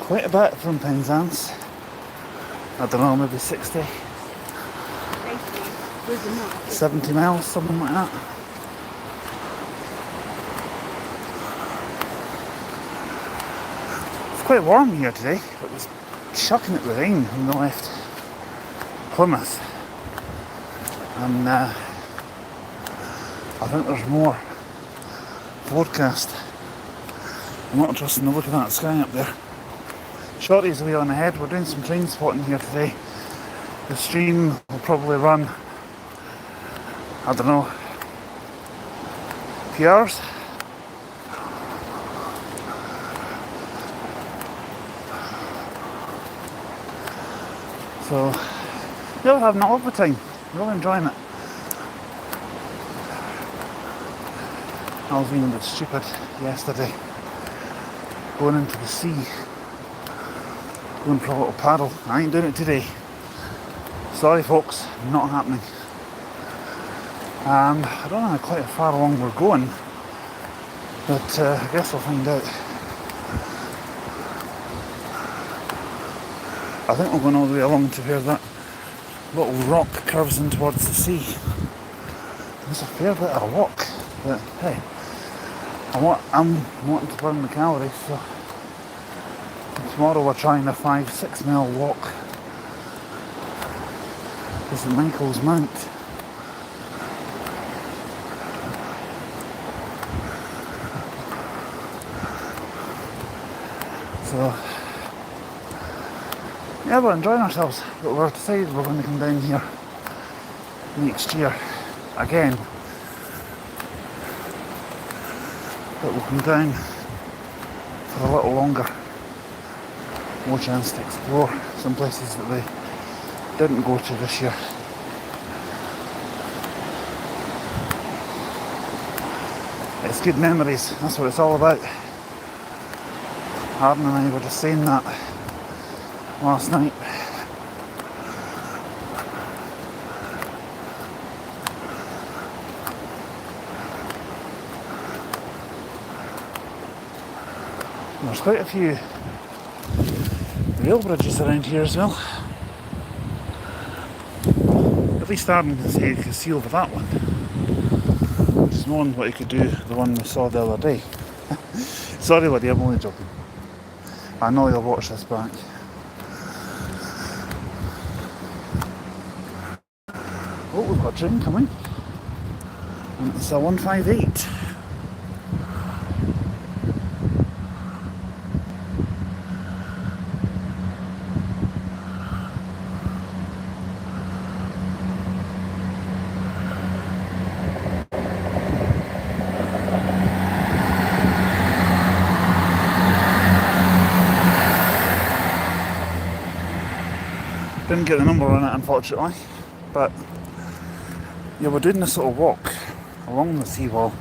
quite a bit from Penzance. I don't know, maybe 60, 70 miles, something like that. It's quite warm here today. It was chucking it with rain when we left Plymouth. And I think there's more forecast. I'm not trusting the look of that sky up there. Shorty's away on ahead. We're doing some train spotting here today. The stream will probably run, I don't know, a few hours. So, yeah, we're having a lovely time. Really enjoying it. I was being a bit stupid yesterday, going into the sea, going for a little paddle. I ain't doing it today. Sorry folks, not happening. I don't know quite how far along we're going, but I guess we'll find out. I think we're going all the way along to where that little rock curves in towards the sea. There's a fair bit of a walk, but hey, I'm wanting to burn the calories, so tomorrow we're trying a 5-6 mile walk to St Michael's Mount. So yeah, we're enjoying ourselves, but we're decided we're going to come down here next year again. But we'll come down for a little longer. More chance to explore some places that we didn't go to this year. It's good memories, that's what it's all about. Arden and I were just saying that last night. There's quite a few rail bridges around here as well. At least Arden can say he could see over that one. Just knowing what he could do, the one we saw the other day. Sorry Lydia, I'm only joking. I know you'll watch this back. Oh, we've got a train coming. And it's a 158. Didn't get the number on it, unfortunately, but yeah, we're doing this little walk along the seawall.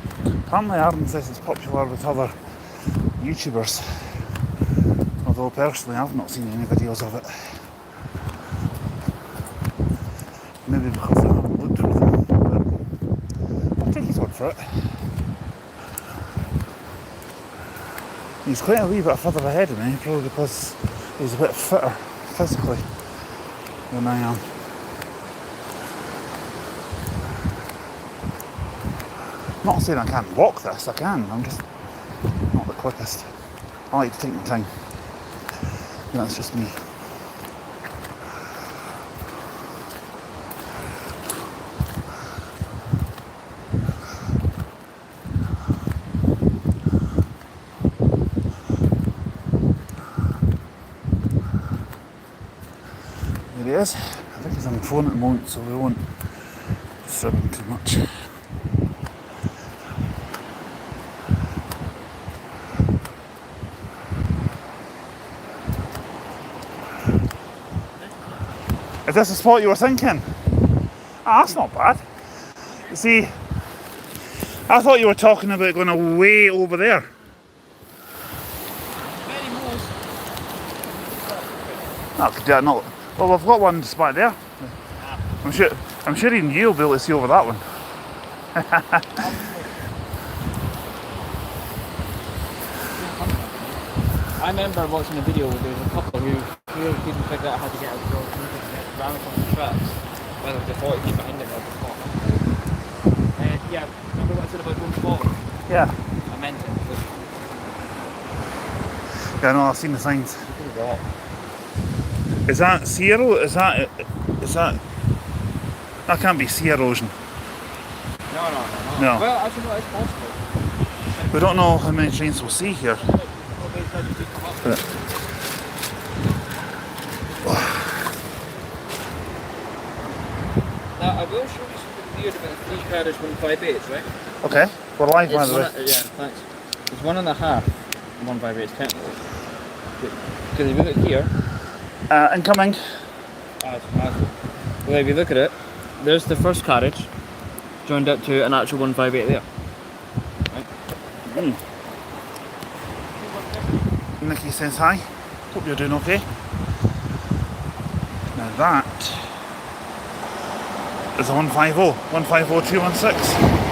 Apparently Arden says it's popular with other YouTubers, although personally I've not seen any videos of it. Maybe because I haven't looked for them, but I'll take his word for it. He's quite a wee bit further ahead of me, probably because he's a bit fitter physically than I am. Not saying I can't walk this, I can, I'm just not the quickest. I like to take my time. And that's just me. There he is. I think he's on the phone at the moment, so we won't disturb him too much. Is this the spot you were thinking? Ah, that's not bad. You see, I thought you were talking about going way over there. I could do that, not. Well, we've got one spot there. I'm sure even you'll be able to see over that one. I remember watching a video where there was a couple who clearly couldn't figure out how to get out the door so they could ran across the tracks, whether they thought he'd behind them or before. Yeah, remember what I said about going forward? Yeah. I meant it. Yeah, no, I've seen the signs. What? Is that sea erosion? Is that... That can't be sea erosion. No. Well, actually, no, it's possible. We don't know how many trains we'll see here. But... Now, I will show you something weird about the 3 carriage 158s, right? Okay, we're live by the way. Yeah, thanks. It's 1.5 158s technically. Because if you look here... Incoming. It's massive. Well, if you look at it, there's the first carriage joined up to an actual 158 there. Right? Nikki says hi. Hope you're doing okay. Now that is a 150. 150-216.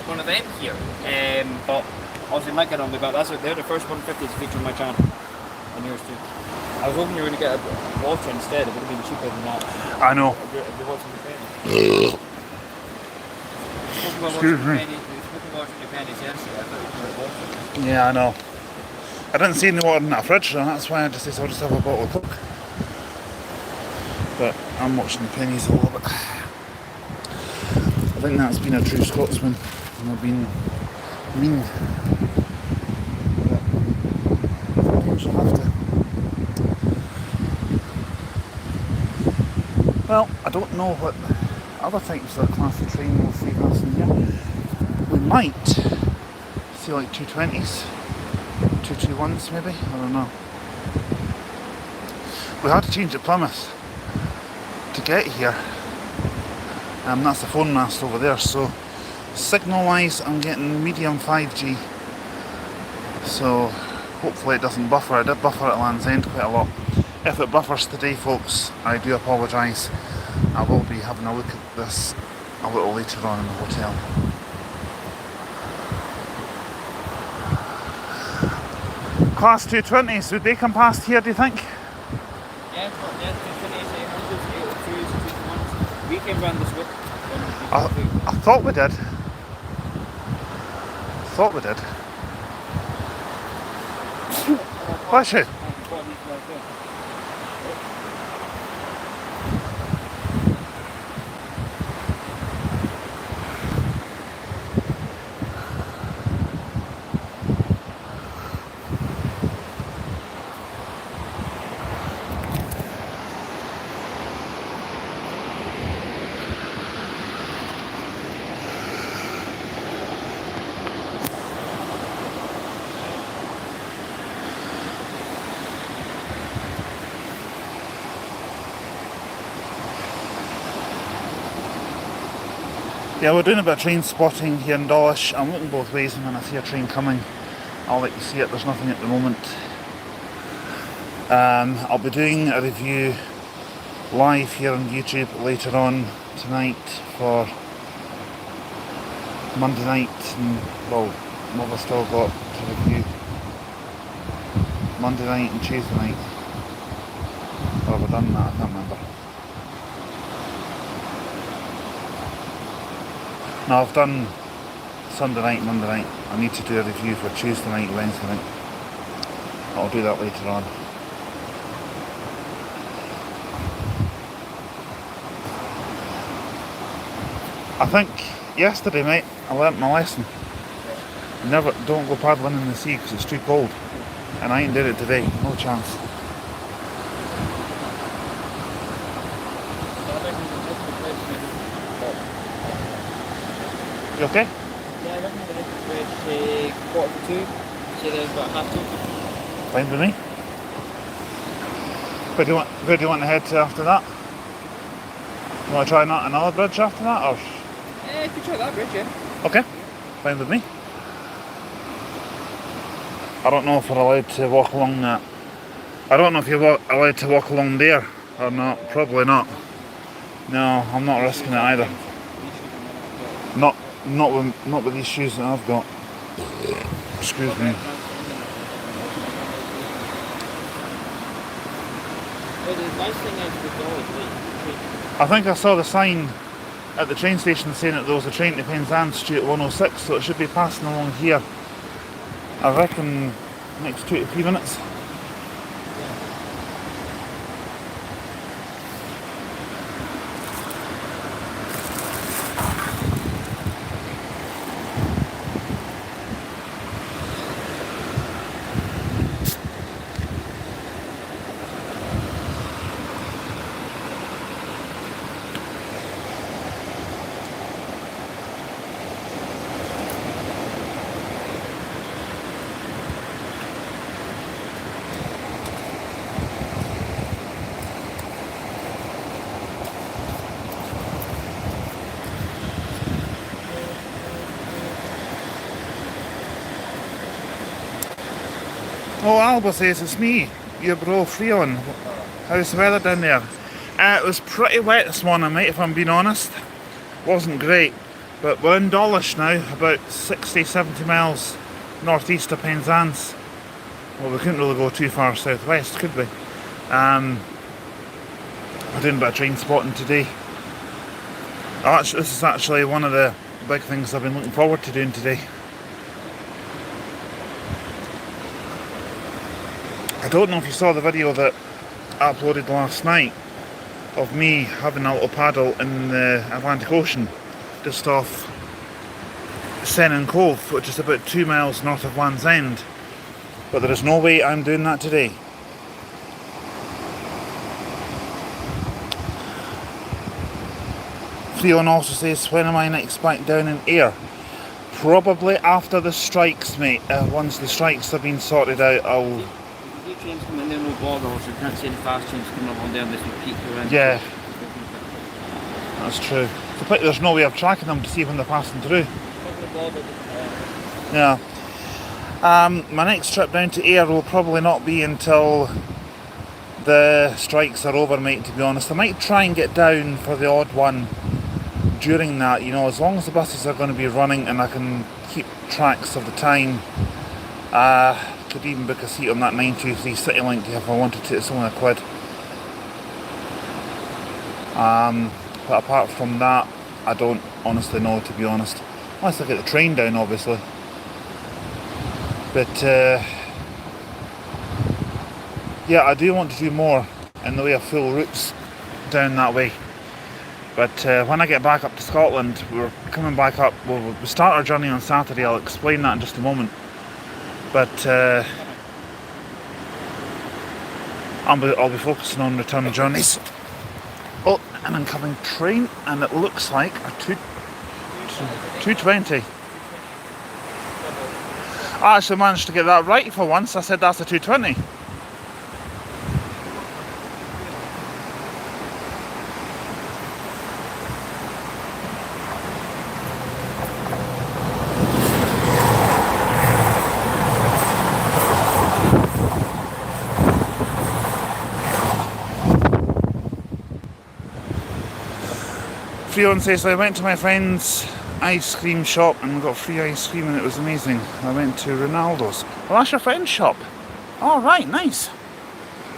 One of them here, but obviously might get on with that. They're the first 150s to feature on my channel, and yours too. I was hoping you were going to get a water instead. It would have been cheaper than that. I know. If you're watching the penny. Excuse me. Yeah, I know. I didn't see any water in that fridge, so that's why I just decided to have a bottle of Coke. But I'm watching the pennies a little bit. I think that's been a true Scotsman. And I've been mean. But she'll have to. Well, I don't know what other types of class of train will see us in here. We might see like 220s, 221s maybe, I don't know. We had to change at Plymouth to get here. That's the phone mast over there, so signal wise I'm getting medium 5G, so hopefully it doesn't buffer. It did buffer at Land's End quite a lot. If it buffers today folks, I do apologise. I will be having a look at this a little later on in the hotel. Class 220s, would they come past here do you think? Yeah, 220s, 800s, 802s, 221s. We came round this way. I thought we did. Bless you. Yeah, we're doing a bit of train spotting here in Dawilsh. I'm looking both ways, and when I see a train coming, I'll let you see it. There's nothing at the moment. I'll be doing a review live here on YouTube later on tonight for Monday night, and well, what have I still got to review? Monday night and Tuesday night. Or have I done that? I can't remember. No, I've done Sunday night, Monday night. I need to do a review for Tuesday night, Wednesday night. I'll do that later on. I think yesterday, mate, I learnt my lesson. Don't go paddling in the sea because it's too cold. And I ain't did it today, no chance. You okay? Yeah, I reckon we're going to say 1:45, say there's about 1:30. Fine with me. Where do you want to head to after that? You want to try another bridge after that, or? Yeah, you could try that bridge, yeah. Okay, fine with me. I don't know if we're allowed to walk along that. I don't know if you're allowed to walk along there or not. Probably not. No, I'm not risking it either. Not with these shoes that I've got. Excuse me. I think I saw the sign at the train station saying that there was a train to Penzance due at 106, so it should be passing along here. I reckon next 2 to 3 minutes. Oh, Alba says it's me, your bro Freon. How's the weather down there? It was pretty wet this morning, mate, if I'm being honest. Wasn't great, but we're in Dawilsh now, about 60-70 miles northeast of Penzance. Well, we couldn't really go too far southwest, could we? We're doing a bit of train spotting today. This is actually one of the big things I've been looking forward to doing today. I don't know if you saw the video that I uploaded last night of me having a little paddle in the Atlantic Ocean just off Sennin Cove, which is about 2 miles north of Land's End. But there is no way I'm doing that today. Freon also says, when am I next back down in Ayr? Probably after the strikes, mate. Once the strikes have been sorted out, I'll... Trains coming in there, no bother, so you can't see any fast trains coming along there unless we peek around. Yeah, that's true. There's no way of tracking them to see when they're passing through. Yeah. My next trip down to Ayr will probably not be until the strikes are over, mate, to be honest. I might try and get down for the odd one during that, you know, as long as the buses are going to be running and I can keep tracks of the time. Could even book a seat on that 923 CityLink if I wanted to. It's only £1. But apart from that, I don't honestly know, to be honest. Unless I get the train down, obviously. But yeah, I do want to do more in the way of full routes down that way. But when I get back up to Scotland, we're coming back up. We'll start our journey on Saturday. I'll explain that in just a moment. But I'll be focusing on return journeys. Oh, an incoming train, and it looks like a 220. I actually managed to get that right for once. I said that's a 220. Freon says, I went to my friend's ice cream shop and got free ice cream and it was amazing. I went to Ronaldo's. Well, that's your friend's shop. Oh, right, nice.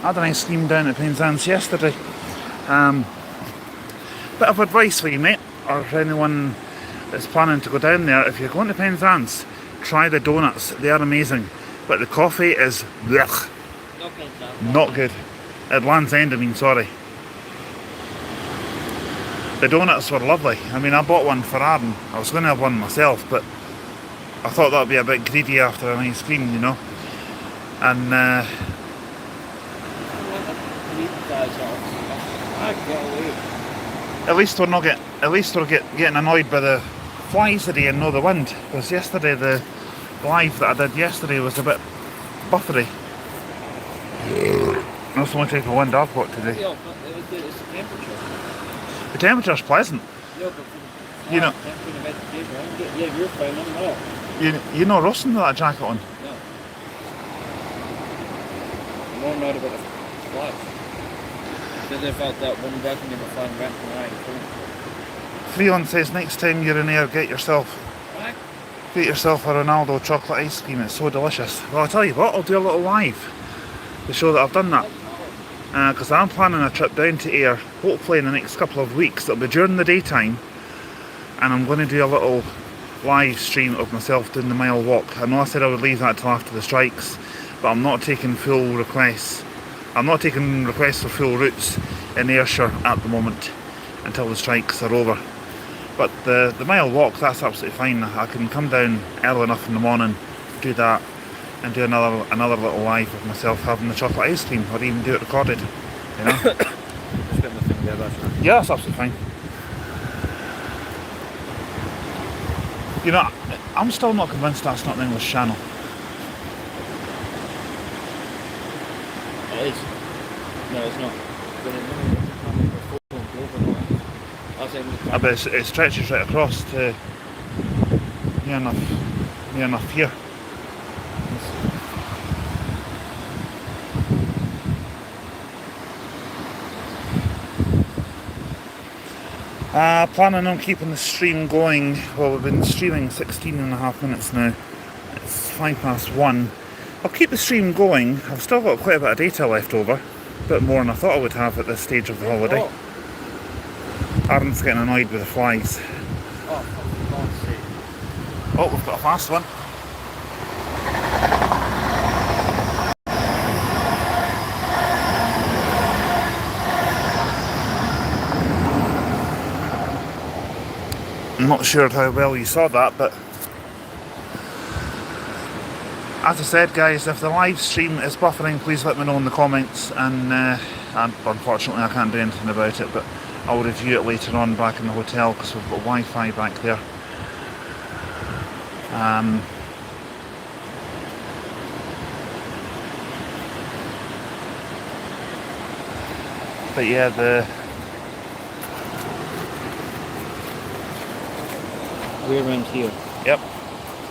I had an ice cream down at Penzance yesterday. Bit of advice for you, mate, or for anyone that's planning to go down there. If you're going to Penzance, try the donuts. They are amazing. But the coffee is blech. Not good. At Land's End, I mean, sorry. The donuts were lovely. I mean, I bought one for Aaron. I was going to have one myself, but I thought that would be a bit greedy after an ice cream, you know. And at least we're getting annoyed by the flies today and not the wind. Because yesterday, the live that I did yesterday was a bit buffery. That's the only type of wind I've got today. Yeah, but it's the temperature. The temperature's pleasant. Yeah, but you know. Yeah, you're fine, I'm not. You're not roasting with that jacket on. No. I'm more mad about the flies. the fact that one working in the fun rent right. Freon says next time you're in there, get yourself a Ronaldo chocolate ice cream. It's so delicious. Well, I'll tell you what, I'll do a little live to show that I've done that. Because I'm planning a trip down to Ayr, hopefully in the next couple of weeks. It'll be during the daytime, and I'm going to do a little live stream of myself doing the mile walk. I know I said I would leave that till after the strikes, but I'm not taking full requests. I'm not taking requests for full routes in Ayrshire at the moment until the strikes are over. But the mile walk, that's absolutely fine. I can come down early enough in the morning, do that, and do another little live of myself having the chocolate ice cream, or even do it recorded, you know. Just get my thing there, that's right. Yeah, that's absolutely fine. You know, I'm still not convinced that's not an English channel. It is. No, it's not. I bet it stretches right across to near enough here. Planning on keeping the stream going. Well, we've been streaming 16.5 minutes now. It's 1:05. I'll keep the stream going. I've still got quite a bit of data left over. A bit more than I thought I would have at this stage of the holiday. Aaron's getting annoyed with the flies. Oh, for God's sake. Oh, we've got a fast one. I'm not sure how well you saw that, but as I said, guys, if the live stream is buffering, please let me know in the comments, and unfortunately I can't do anything about it, but I'll review it later on back in the hotel because we've got Wi-Fi back there. But yeah, We're around here. Yep.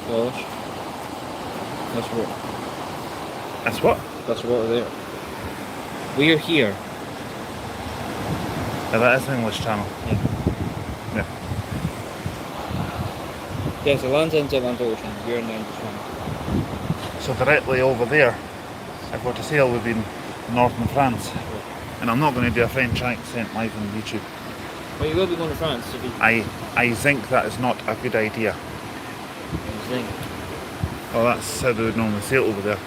Dawilsh. That's what. That's what? That's water there. We're here. Yeah, that is an English channel. Yeah. Yeah. Yeah, so Land's End's Atlantic Ocean. We're in the English channel. So directly over there, if we're to sail, we've been northern France. And I'm not going to do a French accent live on YouTube. Well, you will be going to France to be. I think that is not a good idea. You think? Well, that's how they would normally sail over there.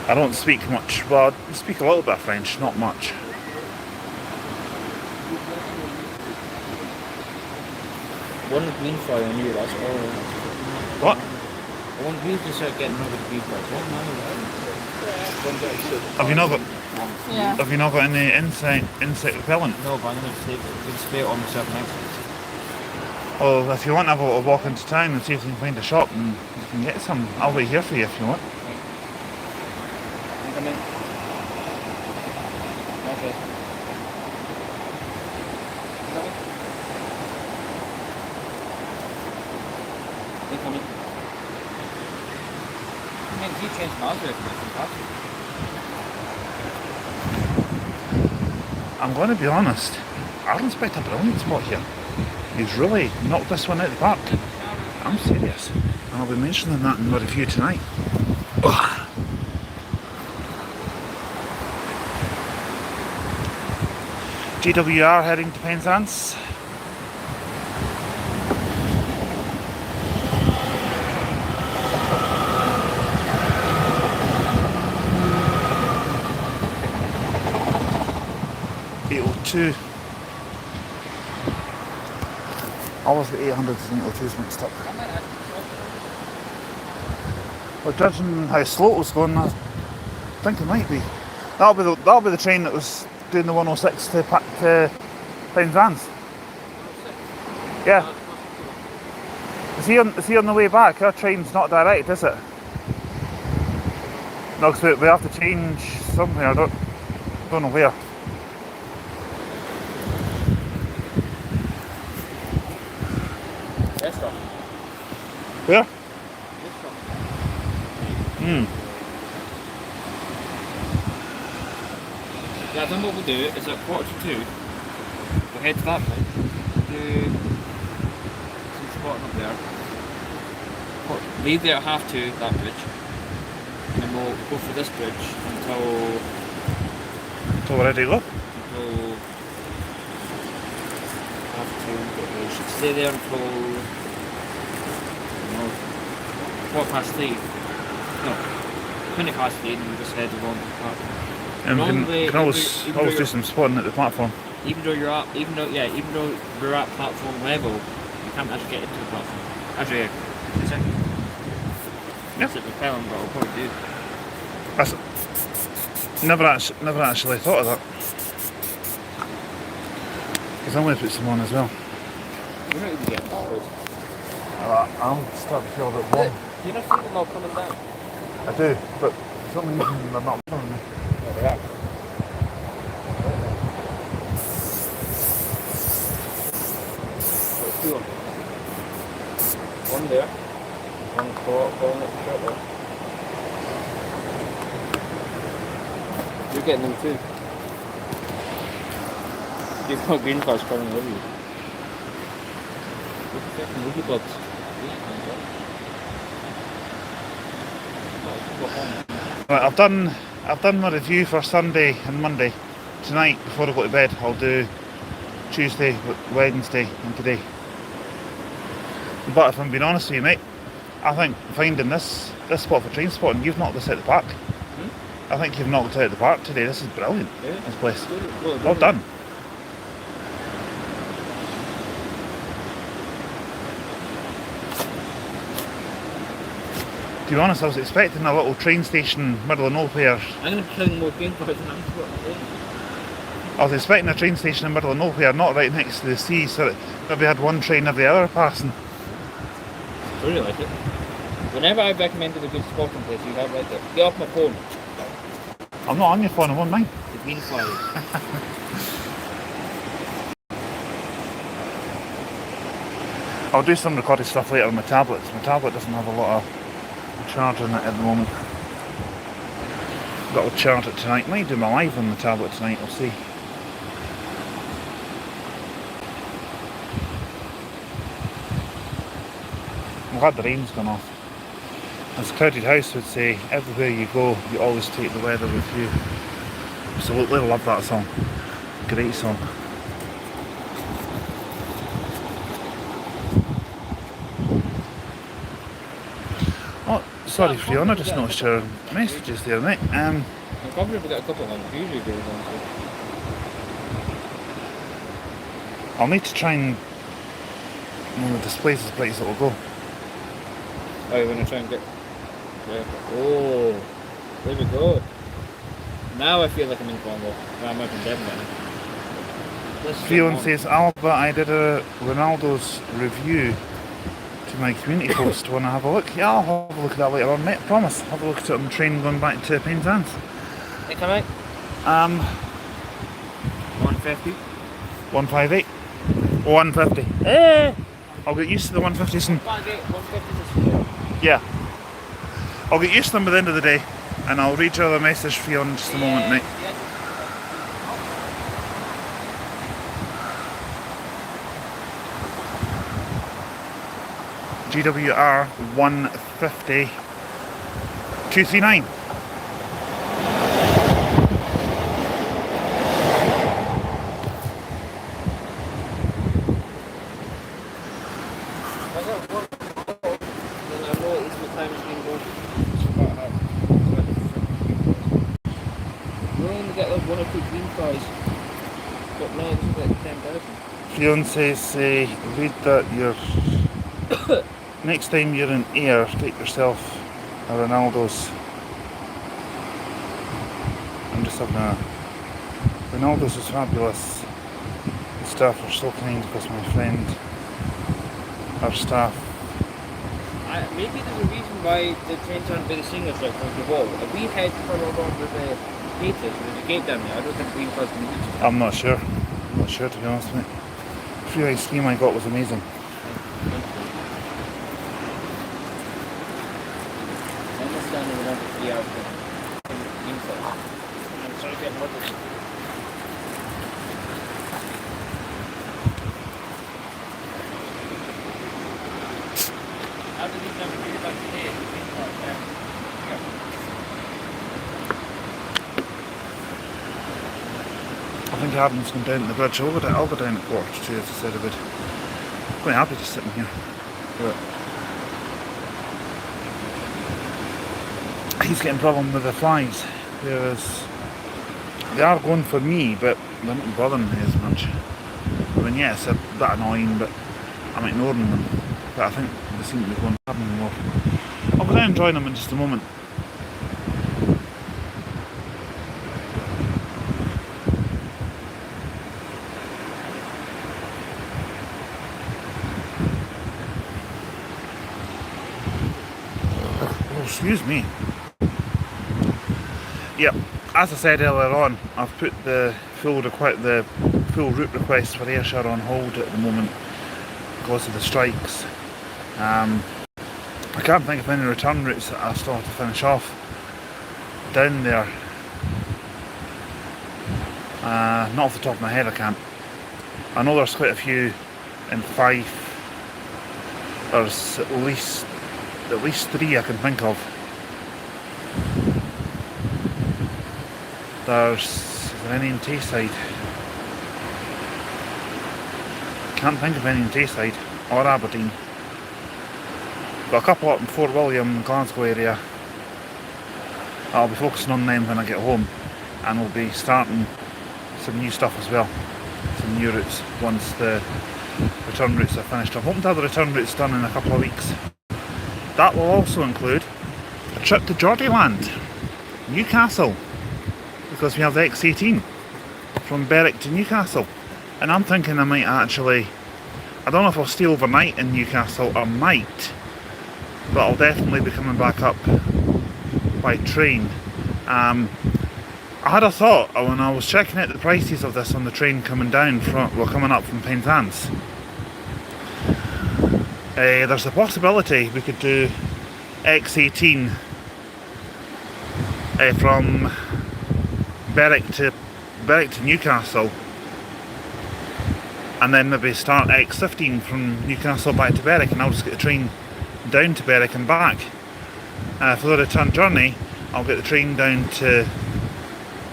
I don't speak much. Well, I speak a little bit of French, not much. One green fly on you, that's all. What? I want you to start getting over the green flies. Have you not got? Yeah. Have you not got any insect repellent? No, but I'm going to save it. I'm going to spray it on myself next. Well, if you want to have a walk into town and see if you can find a shop and you can get some, I'll wait here for you if you want. Come in. Okay. Come in. I mean, if you change miles away from it, I'm going to be honest, Aaron's picked a brilliant spot here. He's really knocked this one out of the park. I'm serious. And I'll be mentioning that in my review tonight. Ugh. GWR heading to Penzance. Two. I always get 800s and 802s mixed up. Well, judging how slow it was going, I think it might be. That'll be the train that was doing the 106 to Penzance. Yeah. Is he on the way back? Our train's not direct, is it? No, because we have to change somewhere. I don't know where. Where? Yeah, then what we'll do is at 1:45, we'll head to that bridge, do some spotting up there, leave there at 2:30, that bridge, and then we'll go for this bridge until So we're ready to go? until 2:30. We should stay there until, I don't know, 3:15. No, 3:20, and we'll just head along the park. And we Normally, can always do some spotting at the platform. Even though we're at platform level, you can't actually get into the platform. Actually, it's in. Yeah. It's at the film, but I'll probably do. That's never actually thought of that. Because I'm going to put some on as well. You're not even getting that. I'm starting to feel a bit warm. Do you not see them all coming down? I do, but for some reason they're not coming me. There they are. There's 2 of them. One there. One falling up the shirt there. You're getting them too. You've got green cars coming over you. Look at the movie bugs. Right, I've done my review for Sunday and Monday. Tonight, before I go to bed, I'll do Tuesday, Wednesday, and today. But if I'm being honest with you, mate, I think finding this spot for train spotting, you've knocked this out of the park. I think you've knocked it out of the park today. This is brilliant. Yeah. This place. Well done. To be honest, I was expecting a little train station, middle of nowhere. I'm going to bring more green cars than I'm spotting. I was expecting a train station in the middle of nowhere, not right next to the sea, so that maybe had one train every hour passing. I really like it. Whenever I've recommended a good spotting place, you have liked it. Get off my phone. I'm not on your phone, I'm on mine. The green flies. I'll do some recorded stuff later on my tablet. My tablet doesn't have a lot of charge in it at the moment. Got to charge it tonight. Might do my live on the tablet tonight, we'll see. I'm glad the rain's gone off. As Crowded House would say, everywhere you go, you always take the weather with you. Absolutely love that song. Great song. Oh, sorry Fiona, I just noticed your messages there, mate. I'm confident we got a couple of them. Usually goes on. I'll need to try and the displays as bright as it'll go. Oh, you're going to try and get... Yeah. Oh, there we go. Now I feel like I'm in Cornwall. No, I'm up in Devon right now. Fiona says, Alba, I did a Ronaldo's review to my community post. Want to have a look? Yeah, I'll have a look at that later on, mate. I promise. Have a look at it on the train going back to Penzance. Hey, come out. 150. 158. 150. Eh! I'll get used to the 150s and... 150 Yeah. I'll get used to them by the end of the day, and I'll read you the message for you in just a moment, mate. GWR 150 239. Fiance say, read that you're next time you're in air, take yourself a Ronaldo's. I'm just having a Ronaldo's is fabulous. The staff are so kind because my friend, our staff. Maybe there's a reason why the trains aren't by the singers like on the wall. If we head further along with the gates, there's a gate down there. I don't think green cars can reach it. I'm not sure. I'm not sure, to be honest with you. The free ice cream I got was amazing. I'm standing around for 3 hours. I'm sorry to get I think Adam's going down to the bridge. I'll go down at 1:45, as I said I would. I'm quite happy just sitting here. But he's getting a problem with the flies. They are going for me, but they're not bothering me as much. I mean, yeah, it's a bit annoying, but I'm ignoring them. But I think they seem to be going for more. I'll go down and join them in just a moment. Oh, excuse me. Yep, as I said earlier on, I've put the full route request for Ayrshire on hold at the moment because of the strikes. I can't think of any return routes that I still have to finish off down there. Not off the top of my head, I can't. I know there's quite a few in Fife. There's at least 3 I can think of. Is there any in Tayside? Can't think of any in Tayside or Aberdeen. Got a couple up in Fort William, Glasgow area. I'll be focusing on them when I get home, and we'll be starting some new stuff as well. Some new routes once the return routes are finished. I'm hoping to have the return routes done in a couple of weeks. That will also include a trip to Geordieland, Newcastle, because we have the X18 from Berwick to Newcastle, and I'm thinking I might actually, I don't know if I'll stay overnight in Newcastle or might, but I'll definitely be coming back up by train. I had a thought when I was checking out the prices of this on the train coming up from Penzance. There's a possibility we could do X18 from Berwick to Newcastle, and then maybe start X15 from Newcastle back to Berwick, and I'll just get the train down to Berwick and back. For the return journey, I'll get the train down to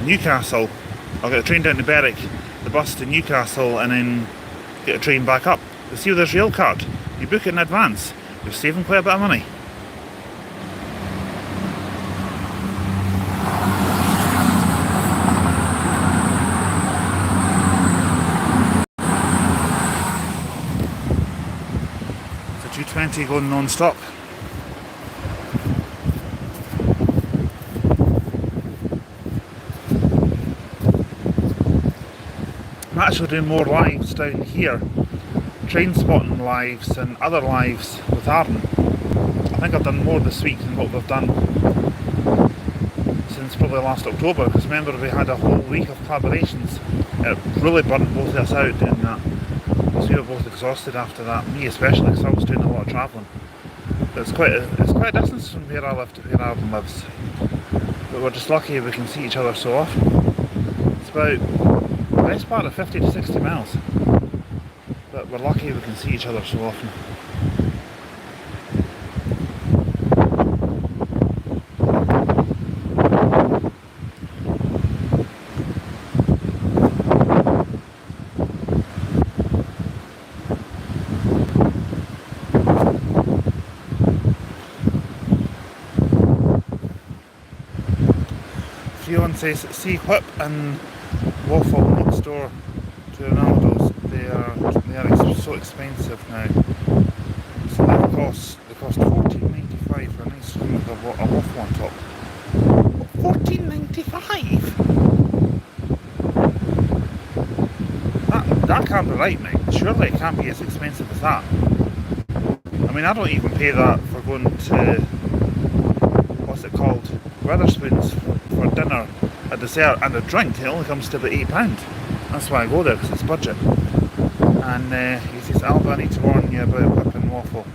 Newcastle, I'll get the train down to Berwick, the bus to Newcastle, and then get a train back up. You see, with this rail card, you book it in advance, you're saving quite a bit of money. It's a 220 going non-stop. I'm actually doing more lives down here, train spotting lives and other lives with Arden. I think I've done more this week than what we've done since probably last October, because remember we had a whole week of collaborations. It really burnt both of us out in that, because we were both exhausted after that, me especially, because I was doing a lot of travelling. It's quite a distance from where I live to where Arden lives, but we're just lucky we can see each other so often. It's about the best part of 50 to 60 miles, but we're lucky we can see each other so often. Freon says, see Whip and Waffle next door to Ronaldo's, they are so expensive now. So they cost £14.95 for a nice cream with a waffle on top. £14.95? That can't be right, mate. Surely it can't be as expensive as that. I mean, I don't even pay that for going to, what's it called, Wetherspoons for dinner, a dessert and a drink. It only comes to about £8. That's why I go there, because it's budget. And he says, Alba, I need to warn you about Whip and Waffle.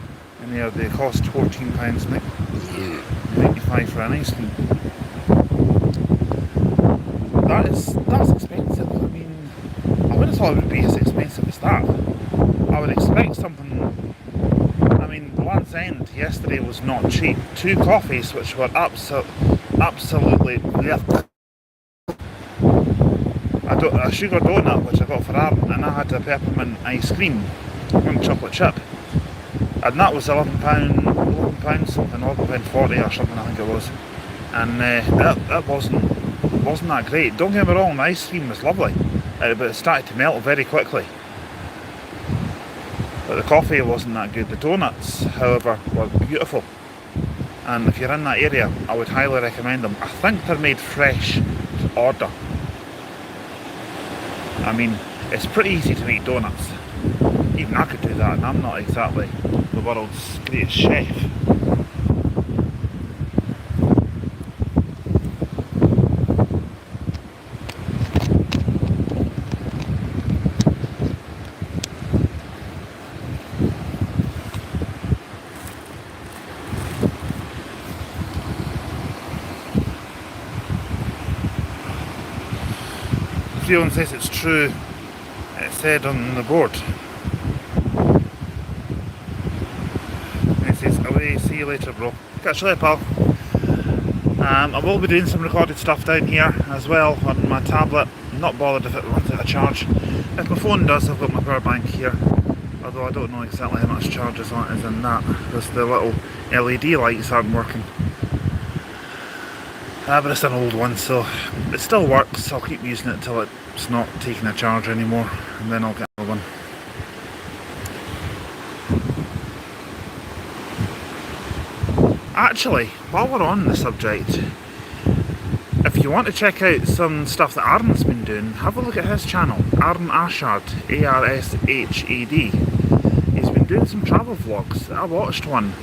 And they cost £14.95 for an ice cream. That's expensive. I mean, I wouldn't have thought it would be as expensive as that. I would expect something. I mean, Land's End yesterday was not cheap. 2 coffees, which were absolutely a sugar donut which I got for Aaron, and I had a peppermint ice cream, one chocolate chip, and that was £11 something, £11.40 or something I think it was, and that wasn't that great. Don't get me wrong, the ice cream was lovely, but it started to melt very quickly. But the coffee wasn't that good. The donuts, however, were beautiful. And if you're in that area, I would highly recommend them. I think they're made fresh to order. I mean, it's pretty easy to make donuts. Even I could do that, and I'm not exactly the world's greatest chef. Freeland says it's true, it said on the board. It says, away, see you later bro. Catch you later pal. I will be doing some recorded stuff down here as well on my tablet. I'm not bothered if it runs out of charge. If my phone does, I've got my power bank here. Although I don't know exactly how much charge is in that, because the little LED lights aren't working. But it's an old one, so it still works. I'll keep using it till it's not taking a charge anymore, and then I'll get another one. Actually, while we're on the subject, if you want to check out some stuff that Aaron's been doing, have a look at his channel, Aaron Ashard, A-R-S-H-A-D. He's been doing some travel vlogs. I watched one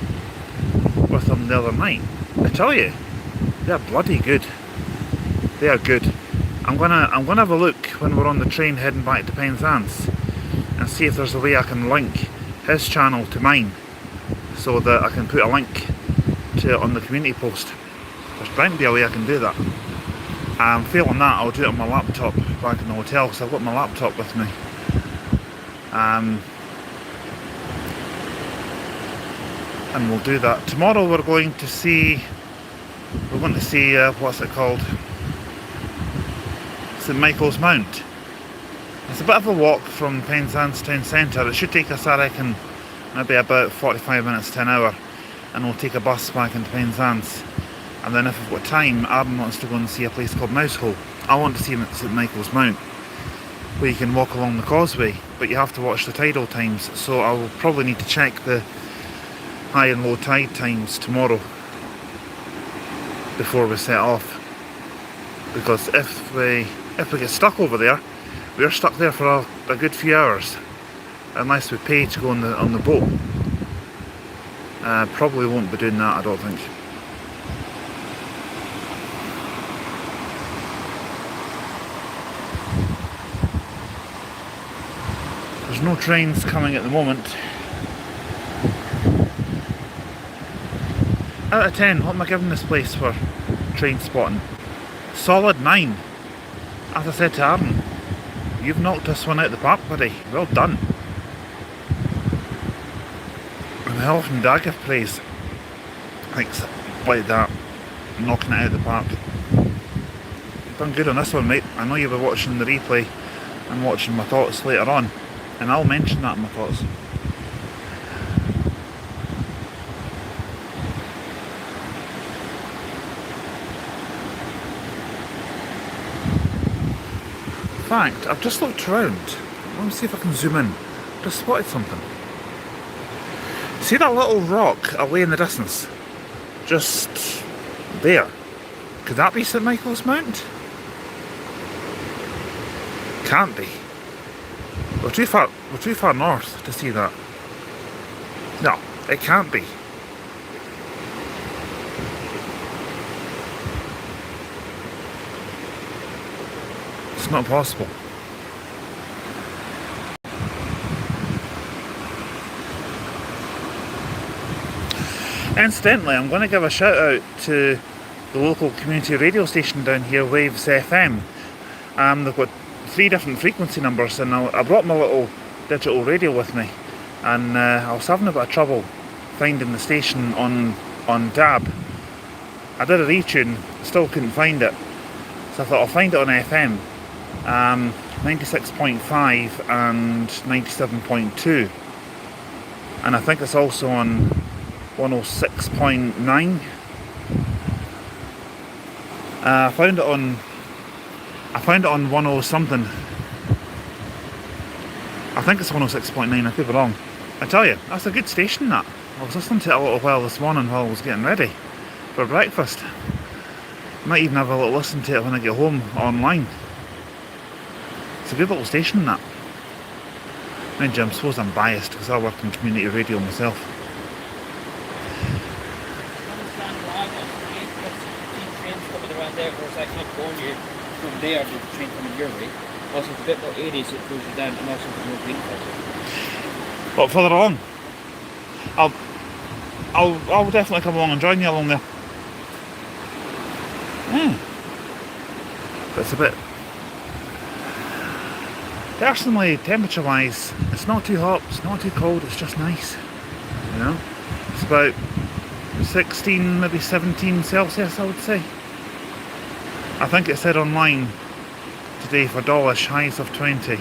with him the other night. I tell you, they're bloody good. They are good. I'm gonna have a look when we're on the train heading back to Penzance and see if there's a way I can link his channel to mine, so that I can put a link to it on the community post. There's bound to be a way I can do that. Failing that, I'll do it on my laptop back in the hotel, because I've got my laptop with me. And we'll do that. Tomorrow we're going to see what's it called? St Michael's Mount. It's a bit of a walk from Penzance town centre. It should take us, I reckon, maybe about 45 minutes to an hour, and we'll take a bus back into Penzance. And then if we've got time, Aaron wants to go and see a place called Mousehole. I want to see St Michael's Mount, where you can walk along the causeway, but you have to watch the tidal times, so I will probably need to check the high and low tide times tomorrow before we set off, because if we get stuck over there, we're stuck there for a good few hours, unless we pay to go on the boat. Probably won't be doing that, I don't think. There's no trains coming at the moment. Out of 10, what am I giving this place for train spotting? Solid 9. As I said to Aaron, you've knocked this one out of the park, buddy. Well done. And the Elephant Dagger plays things like that, knocking it out of the park. You've done good on this one, mate. I know you'll be watching the replay and watching my thoughts later on, and I'll mention that in my thoughts. In fact, I've just looked around. Let me see if I can zoom in. Just spotted something. See that little rock away in the distance? Just there. Could that be St Michael's Mount? Can't be. We're too far north to see that. No, it can't be. It's not possible. Incidentally, I'm going to give a shout out to the local community radio station down here, Waves FM. They've got 3 different frequency numbers, and I brought my little digital radio with me, and I was having a bit of trouble finding the station on DAB. I did a retune, still couldn't find it, so I thought I'll find it on FM. 96.5 and 97.2. And I think it's also on 106.9. I found it on 10 something. I think it's 106.9, I could be wrong. I tell you, that's a good station, that. I was listening to it a little while this morning while I was getting ready for breakfast. Might even have a little listen to it when I get home online. It's a good little station, that. Mind you, I suppose I'm biased because I work in community radio myself. From there, the train coming your way. Also, it's a bit more areas that close you down, and also there's no green cover. But further along, I'll definitely come along and join you along there. But it's a bit. Personally, temperature-wise, it's not too hot, it's not too cold, it's just nice. You know, it's about 16, maybe 17 Celsius, I would say. I think it said online today for Dawilsh, highs of 20.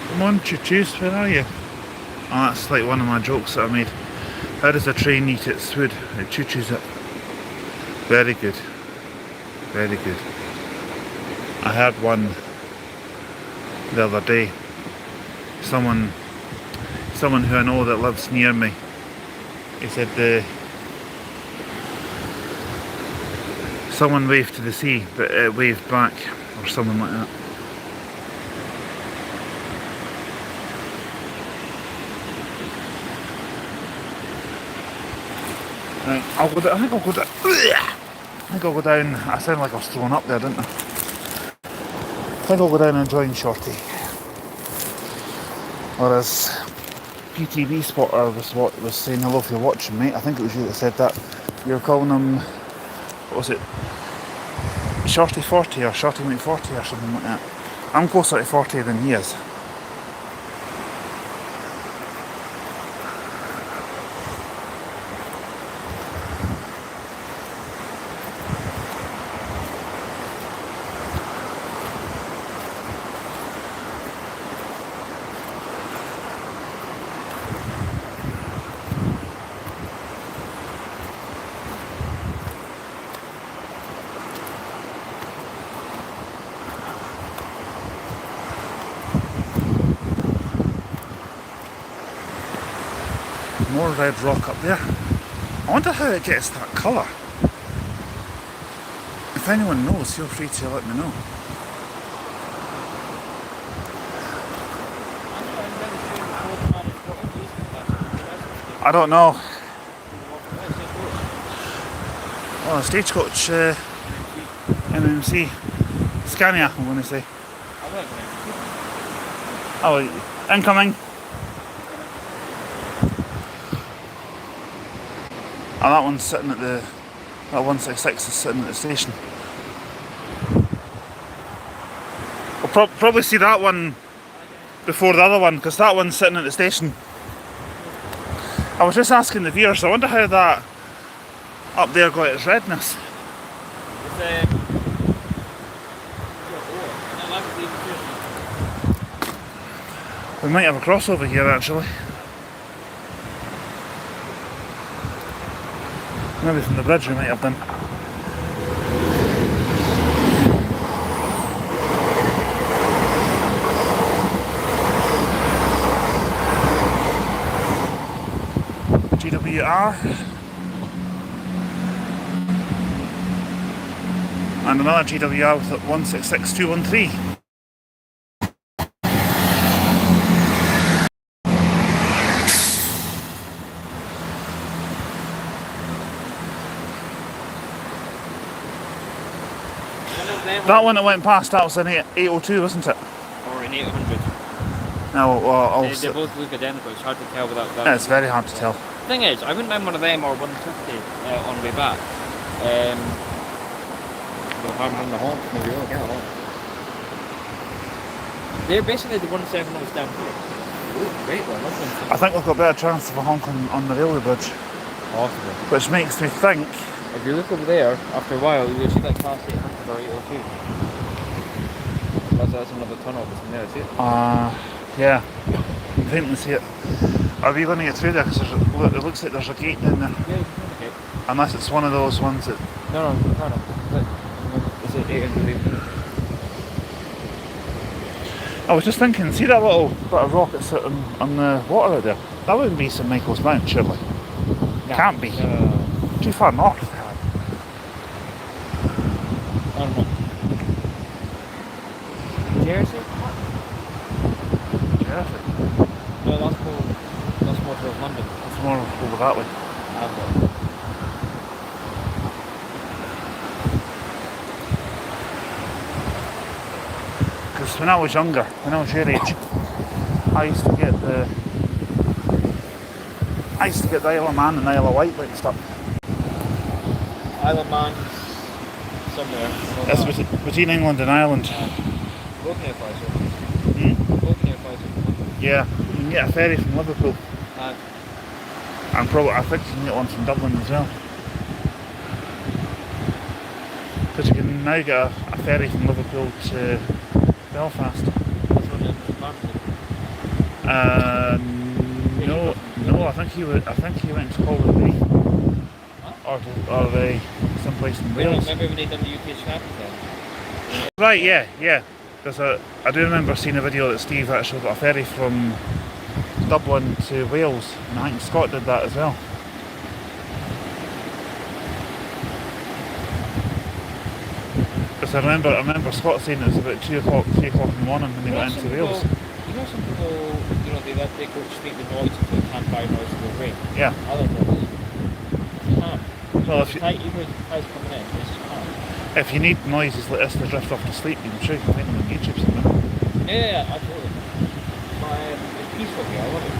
Come on, choo-choos, where are you? Oh, that's like one of my jokes that I made. How does a train eat its food? It choo-choos it. Very good. Very good. I heard one the other day. Someone who I know that lives near me. He said someone waved to the sea, but it waved back, or something like that. Right, I think I'll go down. I sounded like I was throwing up there, didn't I? I think I'll go down and join Shorty. Or as PTV spotter was saying, hello if you're watching, mate. I think it was you that said that. You were calling him, what was it? Shorty 40 or Shorty Mate 40 or something like that. I'm closer to 40 than he is. More red rock up there. I wonder how it gets that colour. If anyone knows, feel free to let me know. I don't know. Oh, stagecoach, MMC, Scania, I'm going to say. Oh, incoming. Oh, that one's sitting at that 166 is sitting at the station. We'll probably see that one before the other one, because that one's sitting at the station. I was just asking the viewers, I wonder how that up there got its redness. We might have a crossover here actually. Maybe from the bridge we might have done. GWR. And another GWR with 166213. That one that went past, that was an 802, wasn't it? Or an 800. No, they both look identical, it's hard to tell without that. Yeah, it's very hard to tell. The thing is, I wouldn't mind one of them or 150 on the way back. We'll have them on the honk, maybe we'll get a honk. They're basically the 170s down here. Ooh, great one, I think we've got a better chance of a honk on the railway bridge. Possibly. Which makes me think... If you look over there, after a while, you'll see that class 800 or 802. That's another tunnel between there, see it? Yeah. I'm faintly see it. Are we going to get through there? Because it looks like there's a gate down there. Yeah, you can find the gate. Unless it's one of those ones that... No, it's at 800. I was just thinking, see that little bit of rock that's sitting on the water out there? That wouldn't be St Michael's Mount, surely. No. Can't be. Too far north. I don't know. Jersey? Jersey? No, that's more towards London. It's more over that way. Because when I was younger, when I was your age, I used to get the Isle of Man and the Isle of Wight mixed up. Isle of Man, somewhere. It's between England and Ireland. Both near Pfizer. Hmm? Yeah, you can get a ferry from Liverpool. And probably, I think you can get one from Dublin as well. Because you can now get a ferry from Liverpool to Belfast. No, I think he went to Calder Bay. Or someplace in Wales. Maybe we need them the UK's capital then. Right, yeah. Because I do remember seeing a video that Steve actually got a ferry from Dublin to Wales, and I think Scott did that as well. Because I remember Scott saying it was about 3 o'clock in the morning when they got into Wales. You know some people, they go to speak the noise if they can't buy noise of the rain. Yeah. Other people can't. Well, if even if the tide's coming in, it's calm. If you need noises like this to drift off to sleep, I'm sure you can find them on YouTube somewhere. Yeah, absolutely. It's peaceful here, I love it.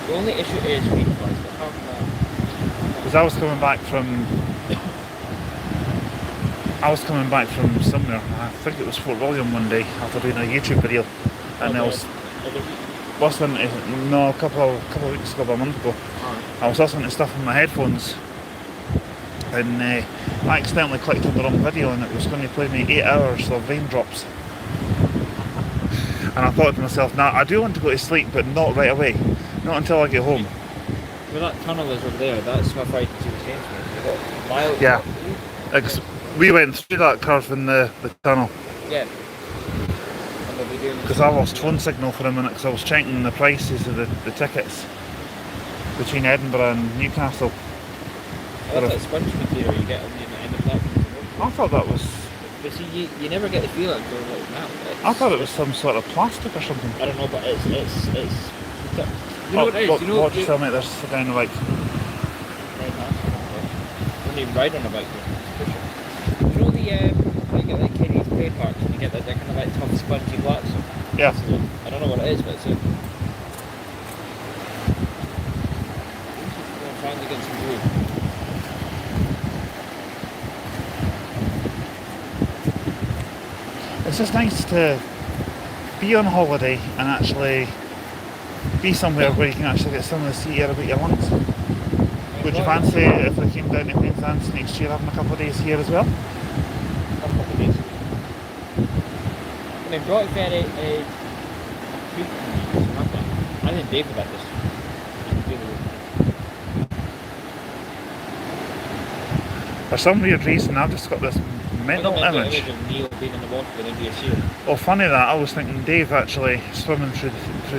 The only issue is weed-wise, but apart from that... Because I was coming back from somewhere, I think it was Fort William one day, after doing a YouTube video, and I was listening to, a couple of weeks ago, about a month ago, I was listening to stuff on my headphones, and I accidentally clicked on the wrong video, and it was going to play me 8 hours of raindrops. And I thought to myself, nah, I do want to go to sleep, but not right away, not until I get home. Well, that tunnel is over there, that's my fright to change me. Yeah. We went through that curve in the tunnel. Yeah. Because I lost phone signal for a minute because I was checking the prices of the tickets between Edinburgh and Newcastle. I love that sponge material you get on the end of that. I thought that was... But see, you never get the feel until like now. I thought it was some sort of plastic or something. I don't know, but it's you know what it is? What do you tell me there's down the bike? When you ride on a bike, you know you get like Kenny's play parks and you get that kind of like tough spongy blocks. Yeah. I don't know what it is, but it's I'm trying to get some glue. It's just nice to be on holiday and actually be somewhere where you can actually get some of the sea air about your lungs. Would you fancy if we came down to Queensland next year having a couple of days here as well? A couple of days. I mean, brought very I think Dave about this. For some weird reason, I've just got this mental image. Of Neil being in the water with India seal. Oh, funny that. I was thinking Dave actually swimming through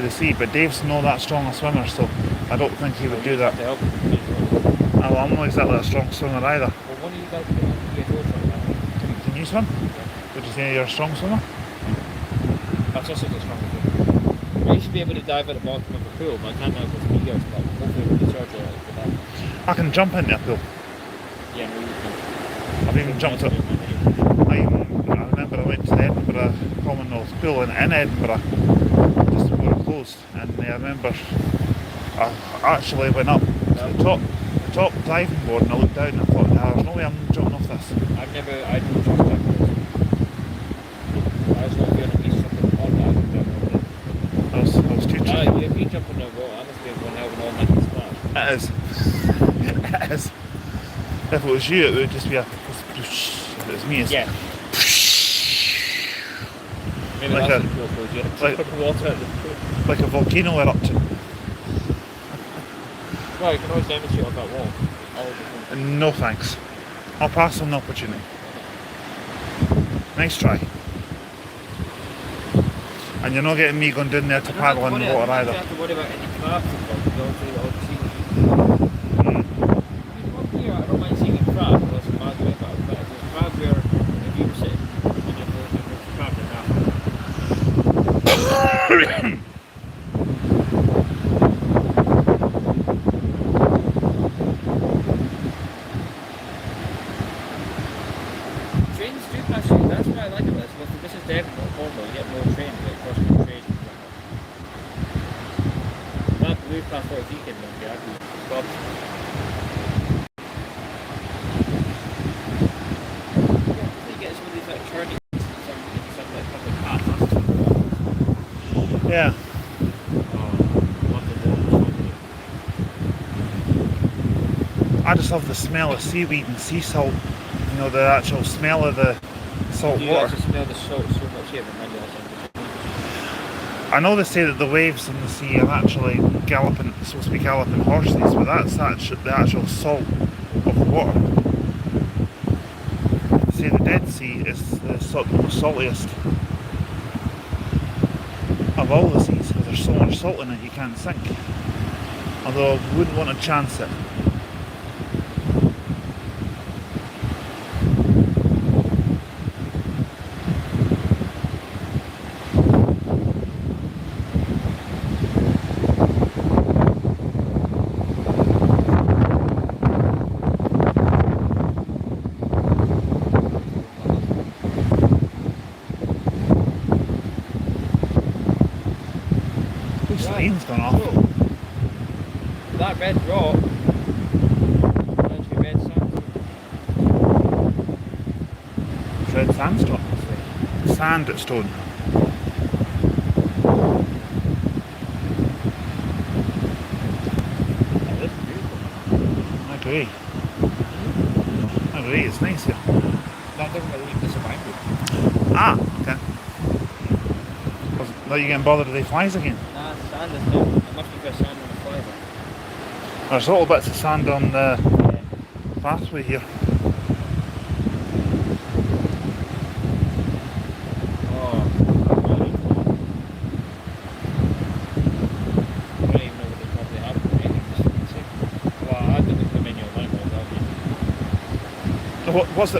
the sea, but Dave's not that strong a swimmer, so I don't think he would do that. I'm not exactly a strong swimmer either. Well, one of you guys Can you swim? Would you say you're a strong swimmer? That's just a strong swimmer. I used to be able to dive at the bottom of a pool, but I can't now for 3 years, but hopefully with the surgery for that. I can jump into a pool. Yeah, no, you can. I've even jumped it. I remember I went to the Edinburgh Commonwealth Pool in Edinburgh just before it closed, and I remember I actually went up to the top diving board and I looked down and I thought, nah, there's no way I'm jumping off this. I don't trust that. I was not going to be something on that. I was too cheap. If you jump in the water, I must be one hell of an all-night splash. It is. It is. If it was you, it would just be a. If it was me, it's Yeah. Maybe Like that's a- the fuel code, yeah. like- Put the water out the pool. like a volcano erupting. Well, you can always demonstrate on that wall. All the things. No thanks. I'll pass on the opportunity. Nice try. And you're not getting me going down there to paddle in the water I either. don't have to worry about any crabs involved. You don't see all the seaweed. Here, I don't mind seeing a crab, but that's a bad way about it. But if there's a crab where if you were sitting and there's a crab in that. Trains do pass you, that's what I like about this. But this is definitely not Cornwall, you get more trains, like crossing the train. That blue class 40 can be happy. But you get some of these like turning some like public paths. Yeah. I just love the smell of seaweed and sea salt. You know, the actual smell of the salt You water. actually smell the salt so much here, but maybe that's I know they say that the waves in the sea are actually supposed to be galloping horses, but that's the actual salt of the water. They say the Dead Sea is the most saltiest of all the seas because there's so much salt in it you can't sink. Although I wouldn't want to chance it. Whose line's gone off? that red rock, actually red sand. Red sandstone. Sandstone. Oh, this is beautiful. I agree. I agree, it's nice here. That doesn't really disappoint me. Ah, okay. Are you getting bothered with the flies again? Nah, sand is not. It must be for sand on the fly. There's little bits of sand on the Yeah. pathway here. Oh, I don't even know what they probably have for anything. Just to say. Well, I had them come in your line, but that'll What's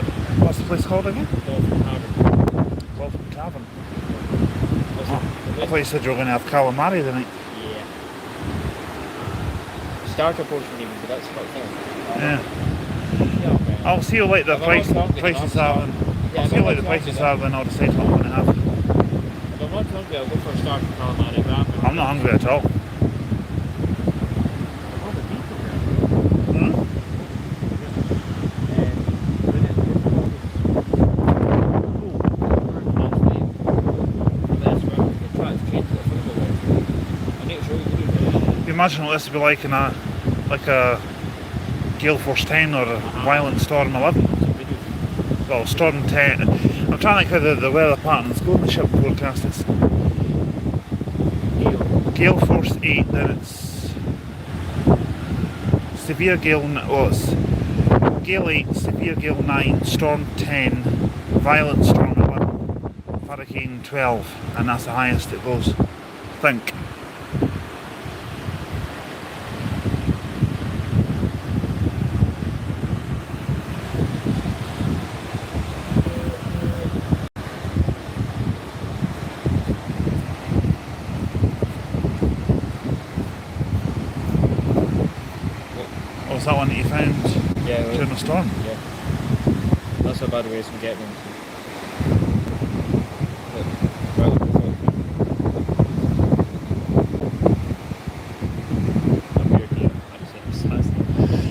the place called again? be Dolphin Tavern. Dolphin Tavern. What's Oh, it? I thought you said you were going to have calamari tonight. Yeah. Starter portion even, but that's quite fun. Yeah. Yeah, okay. I'll see you later. I've always thought they Prices could are. have Yeah, I'll I've see you always later. thought Prices they are. Then I'll decide what I'm going to have. If I'm not hungry, I'll go for a starter calamari wrap. I'm not hungry at all. Hmm? You imagine what this would be like in a gale force 10 or a violent storm 11. Well, storm 10. I'm trying to think how the weather patterns go in the ship forecast. It's gale force 8, then it's severe gale. Oh, it's gale 8, severe gale 9, storm 10, violent storm 11, hurricane 12, and that's the highest it goes. I think. Oh, is that one that you found Yeah, during the storm? yeah. That's how bad ways we get them.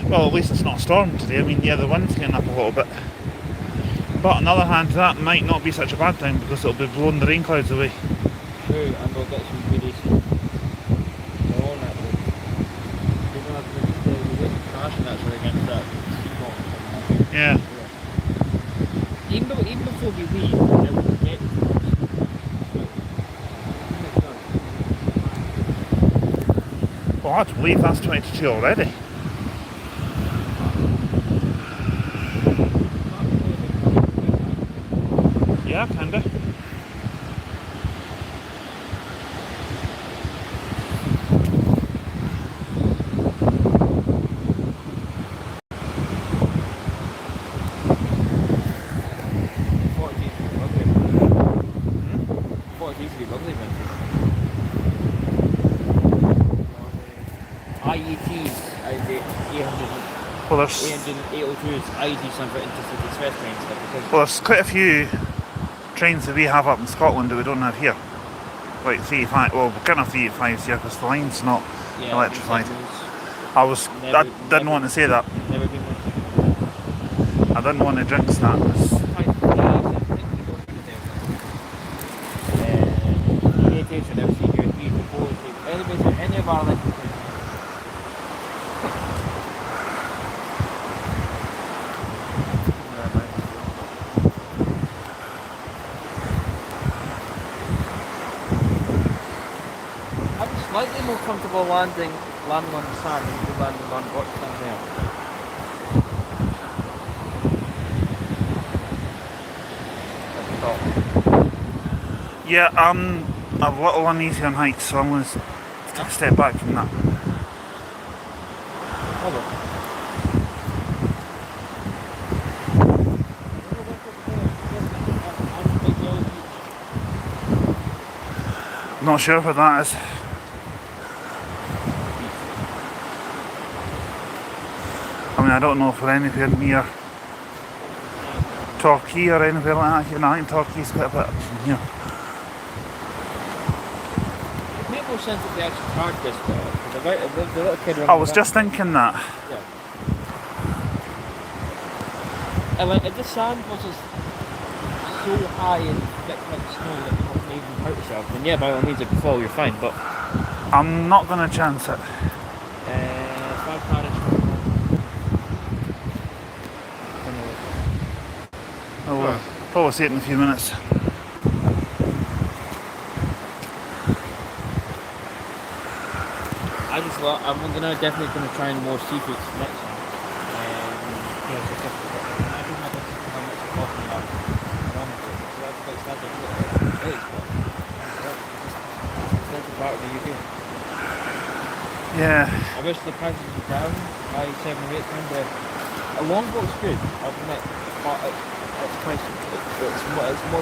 Well, at least it's not a storm today. I mean, yeah, the wind's getting up a little bit. But on the other hand, that might not be such a bad thing because it'll be blowing the rain clouds away. True, and we'll get some goodies. They're all natural. People have to crashing actually against that sea ball. Yeah. Even before we leave, it will get to Well, I believe that's 22 already. Yeah, kinda. IETs, the 800, Well, there's 802s, IET stands for Intercity Express trains. there's quite a few trains that we have up in Scotland that we don't have here. Like 385. Well, we're getting off the 85s here because the line's not electrified. I didn't want to say that. Never been one. I didn't want to jinx that. Any of our electric trains. I'm slightly more comfortable landing on the sand than landing on what comes there. Yeah, I'm a little uneasy on heights, so I'm going to take a step back from that. Hold on. I'm not sure where that is. I mean, I don't know if we're anywhere near Torquay or anywhere like that. You know, I think Torquay's quite a bit from here. It makes more sense if they actually charge this though. The little kid I was just thinking that. Yeah. And like, if the sand was so high and thick like snow that you wouldn't even hurt yourself, then yeah, by all means, if you fall, you're fine. But I'm not going to chance it. We'll probably see it in a few minutes. I'm definitely gonna try and more seafood next time. Yeah, just I think how much it's costing about. So that's quite expensive. It is, but that's a part of the UK. Yeah. I wish the prices were down by 7 or 8 pounds. A longboat's good, I'll admit, but it's pricey.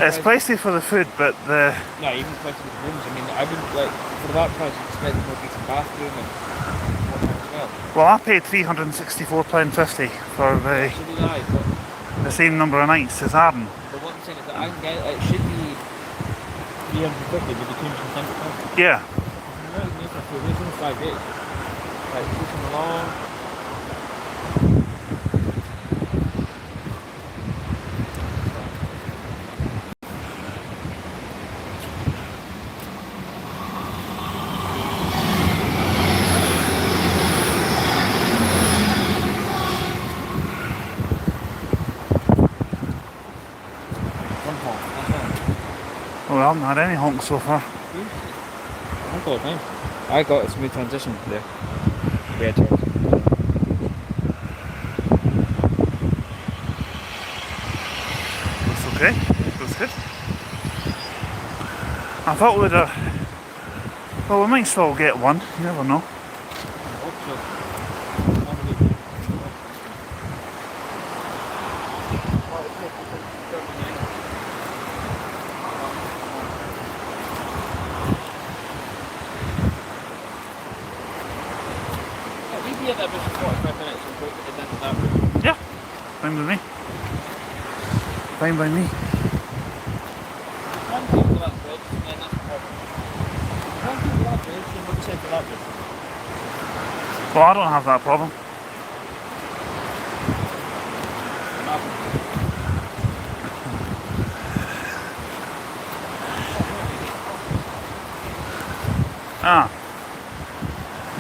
It's pricey for the food, but the... No, even pricey for the rooms. I mean, I wouldn't, like, for that price, you'd expect more decent bathroom and whatnot as well. Well, I paid £364.50 for the same number of nights as Arden. But what I'm saying is that I can get it should be 350, maybe 270 pounds. Yeah. It's only 5 days. Like, pushing along. Well, I haven't had any honks so far. I got a smooth transition there. Red turn. That's okay. That's good. I thought we'd well, we might still get one. You never know. Yeah, fine with me. Fine by me. Well, I don't have that problem.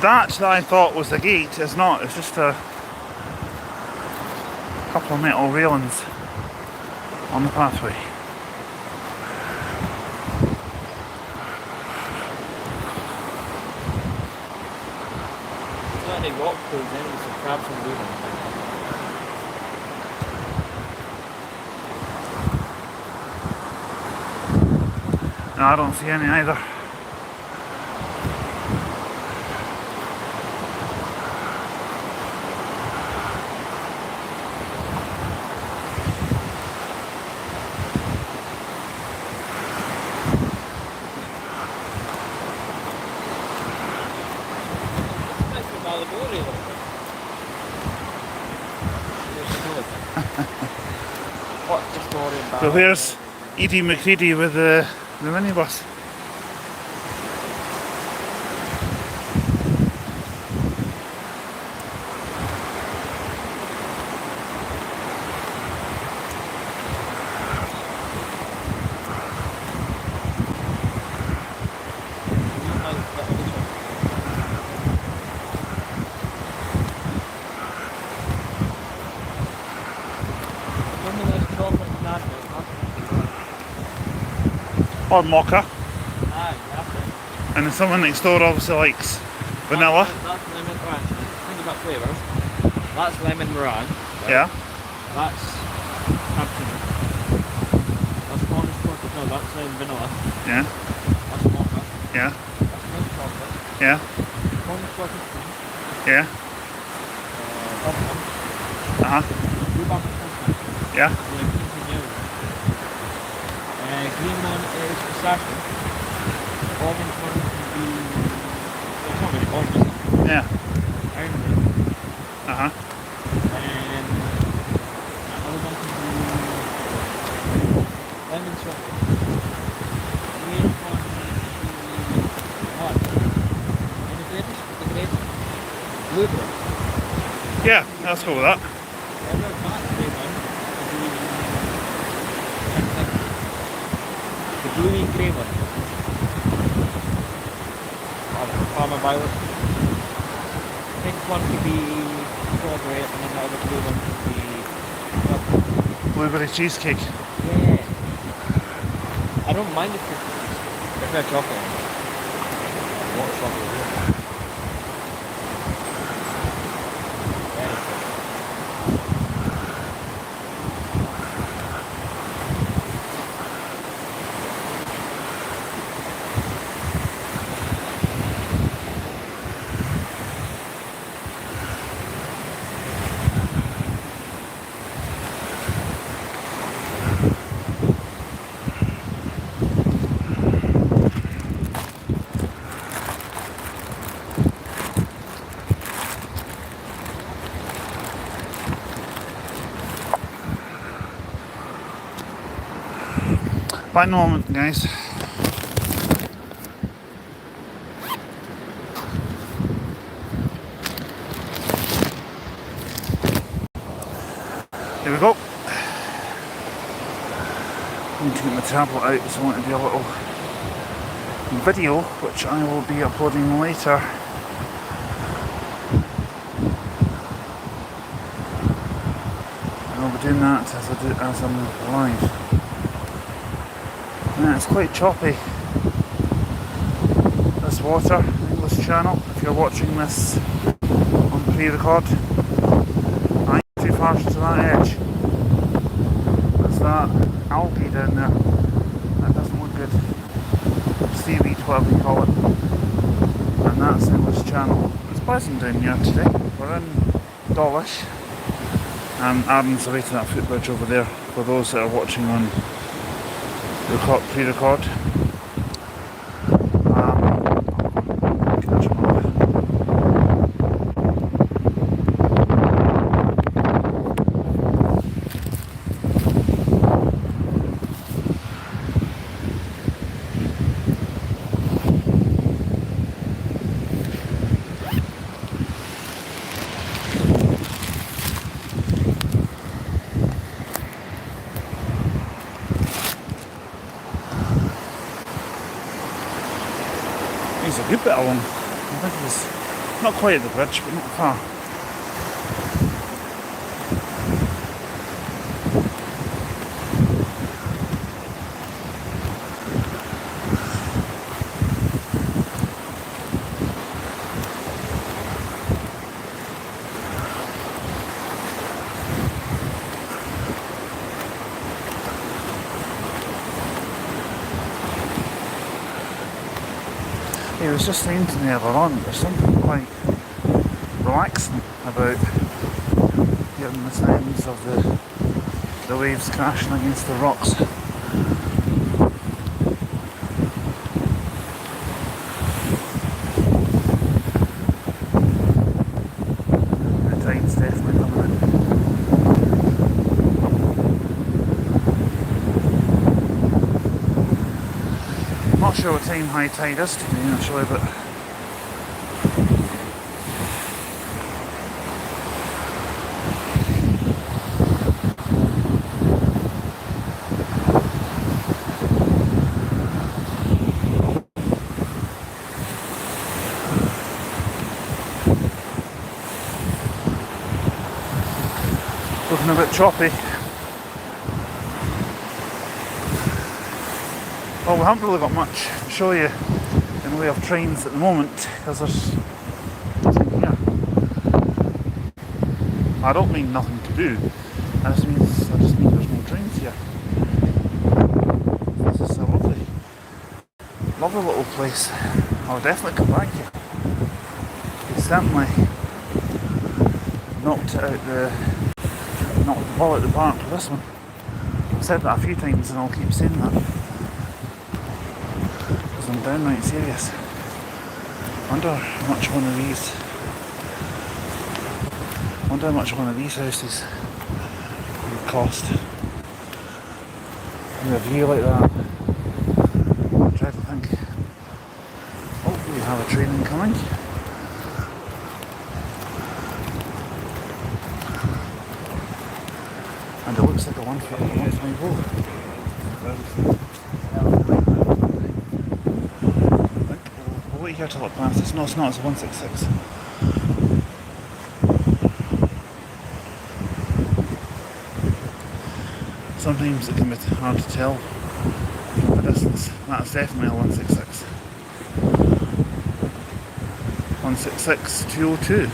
That I thought was the gate is not, it's just a couple of metal railings on the pathway. There's not any rock pools in it, it's some crabs and railings. No, I don't see any either. What's the story about? So there's Edie McCready with the minibus. Or mocha. And then someone next door obviously likes vanilla. That's lemon meringue. Think about flavours. That's lemon meringue. Right? Yeah. That's cappuccino. That's cornish chocolate. No, that's vanilla. Yeah. That's mocha. Yeah. That's milk chocolate. Yeah. Cornish chocolate cream. Yeah. Bubblegum. Rhubarb chocolate. Yeah. Green one is pistachio. Orange one would be... It's not really orange. Yeah. Iron. And another one could be lemon chocolate. Green one would be what? Any flavors? The grape? Blueberry. Yeah, let's go with that. Every black grape one would be... The bluey grey one. Parma violet. Pink one could be strawberry and then the other blue one could be chocolate. Blueberry cheesecake. Yeah. I don't mind the cookies. If they're chocolate. What chocolate? Back in a moment, guys. Here we go. I need to get my tablet out, so I want to do a little video, which I will be uploading later. And I'll be doing that as I'm live. Yeah, it's quite choppy, this water, English channel. If you're watching this on pre-record, I ain't too far to that edge. There's that algae down there. That doesn't look good. Seaweed, whatever you call it. And that's English channel. It's pleasant down here today. We're in Dawilsh. And Adam's right to that footbridge over there for those that are watching on pre-record. Catch 'em up. It's a good bit along. I think it's not quite at the bridge, but not far. He was just saying to me earlier on, there's something quite relaxing about hearing the sounds of the waves crashing against the rocks. The tide's definitely coming in. Not sure what time high tide is today actually, but looking a bit choppy. Well, we haven't really got much to show you in the way of trains at the moment because there's nothing here. I don't mean nothing to do. I just mean there's no trains here. This is a lovely little place. I would definitely come back here. It's certainly knocked the ball out of the park for this one. I've said that a few times and I'll keep saying that. Because I'm downright serious. I wonder how much one of these houses would cost. With a view like that. I try to think. Oh, we have a train incoming. And it looks like a 150 We'll wait here till it passes. No, it's not, it's a 166. Sometimes it can be hard to tell from the distance. That's definitely a 166. 166 202.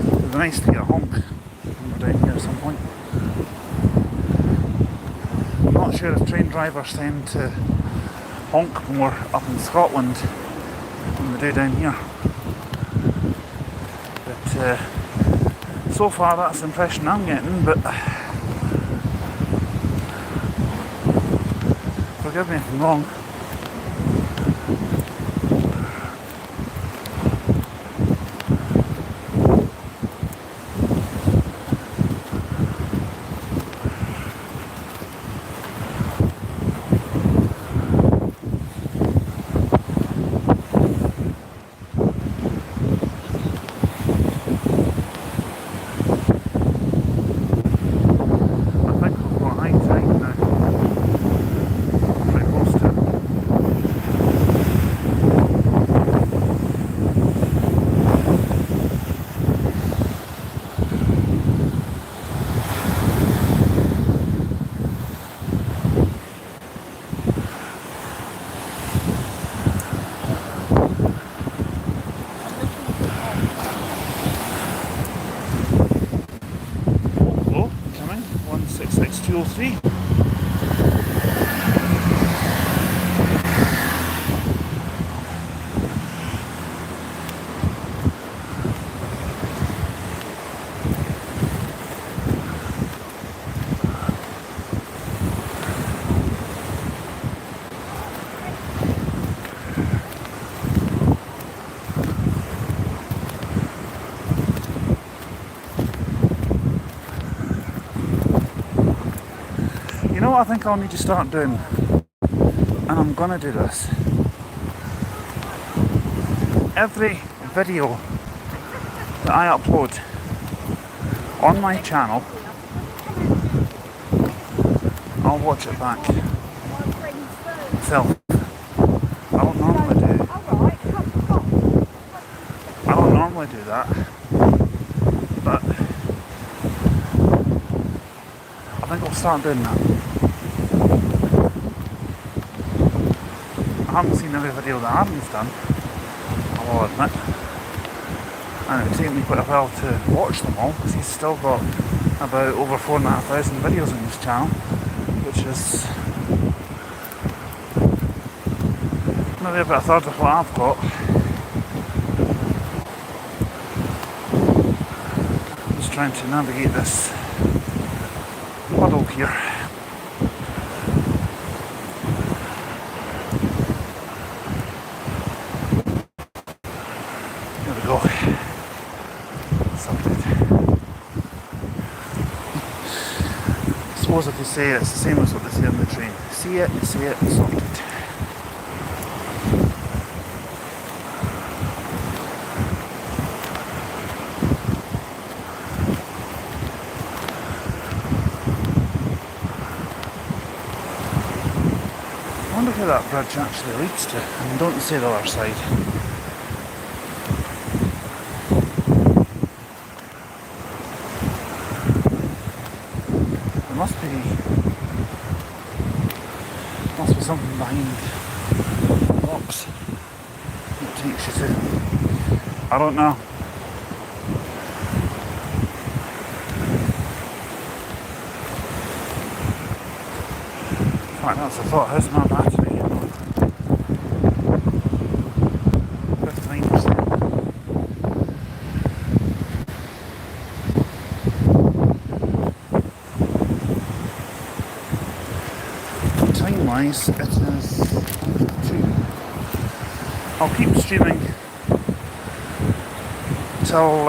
It'd be nice to get a honk when we're down here at some point. I'm not sure if train drivers tend to honk more up in Scotland than they do down here. But so far that's the impression I'm getting, but forgive me if I'm wrong. Oh, coming, 166 203. You know what I think I'll need to start doing? And I'm gonna do this. Every video that I upload on my channel, I'll watch it back myself. I don't normally do that, but I think I'll start doing that. I haven't seen every video that Adam's done, I will admit. and it would take me quite a while to watch them all because he's still got about over 4,500 videos on his channel, which is maybe about a third of what I've got. I'm just trying to navigate this puddle here. There we go. Sorted. I suppose I could say it's the same as what they say on the train. See it, sorted. I wonder where that bridge actually leads to, and don't say the other side. There must be something behind the rocks that takes you to. I don't know. In fact, that's a thought. How's my battery? 59%. Time-wise, it is 2. I'll keep streaming till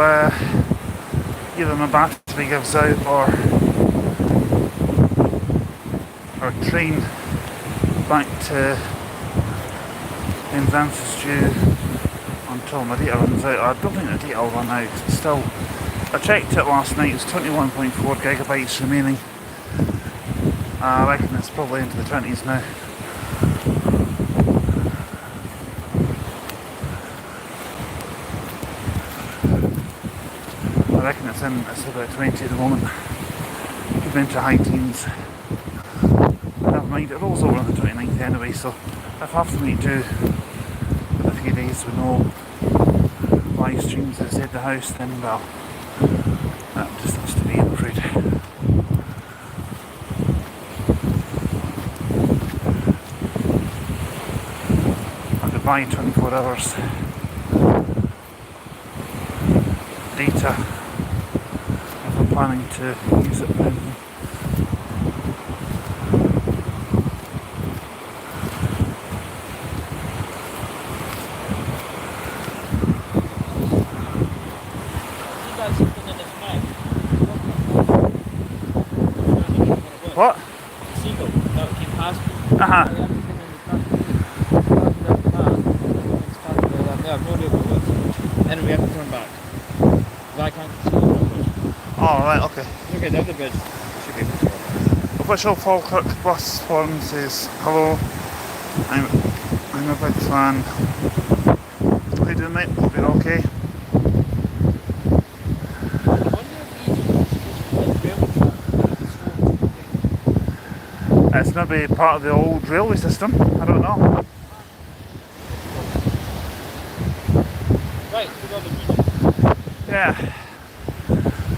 either my battery gives out or train back to Inverness due until my data runs out. I don't think the data will run out. Still, I checked it last night. It's 21.4 gigabytes remaining. I reckon it's probably into the 20s now. I reckon it's about 20 at the moment. Could be into high teens. Never mind, it rolls over on the 29th anyway, so if I have to make do with a few days with no live streams outside the house, then well, that just has to be, I'm afraid. I could buy 24 hours data if I'm planning to use it now. What? Seagull that came past me. Uh-huh. I have no idea what it was. Anyway, we have to turn back. But I can't see the bridge. Oh, right, okay. Okay, there's the bridge. Should be able to. Official Falkirk bus forum says, hello, I'm a big fan. How you doing, mate? Hope you're okay. It's maybe part of the old railway system, I don't know. Right, Yeah.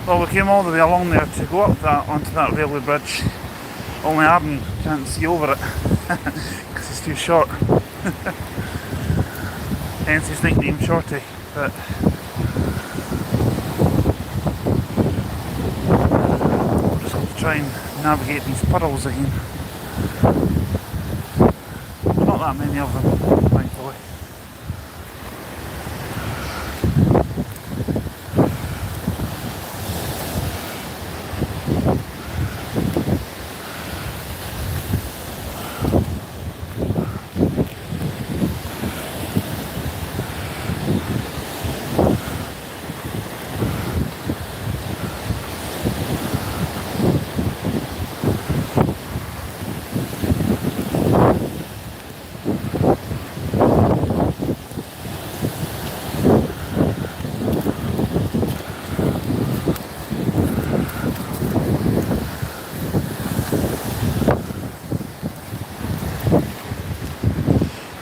Well, we came all the way along there to go up onto that railway bridge. Only Arden can't see over it because he's too short. Hence his nickname Shorty. But we'll just have to try and navigate these puddles again. Not that many of them, thankfully.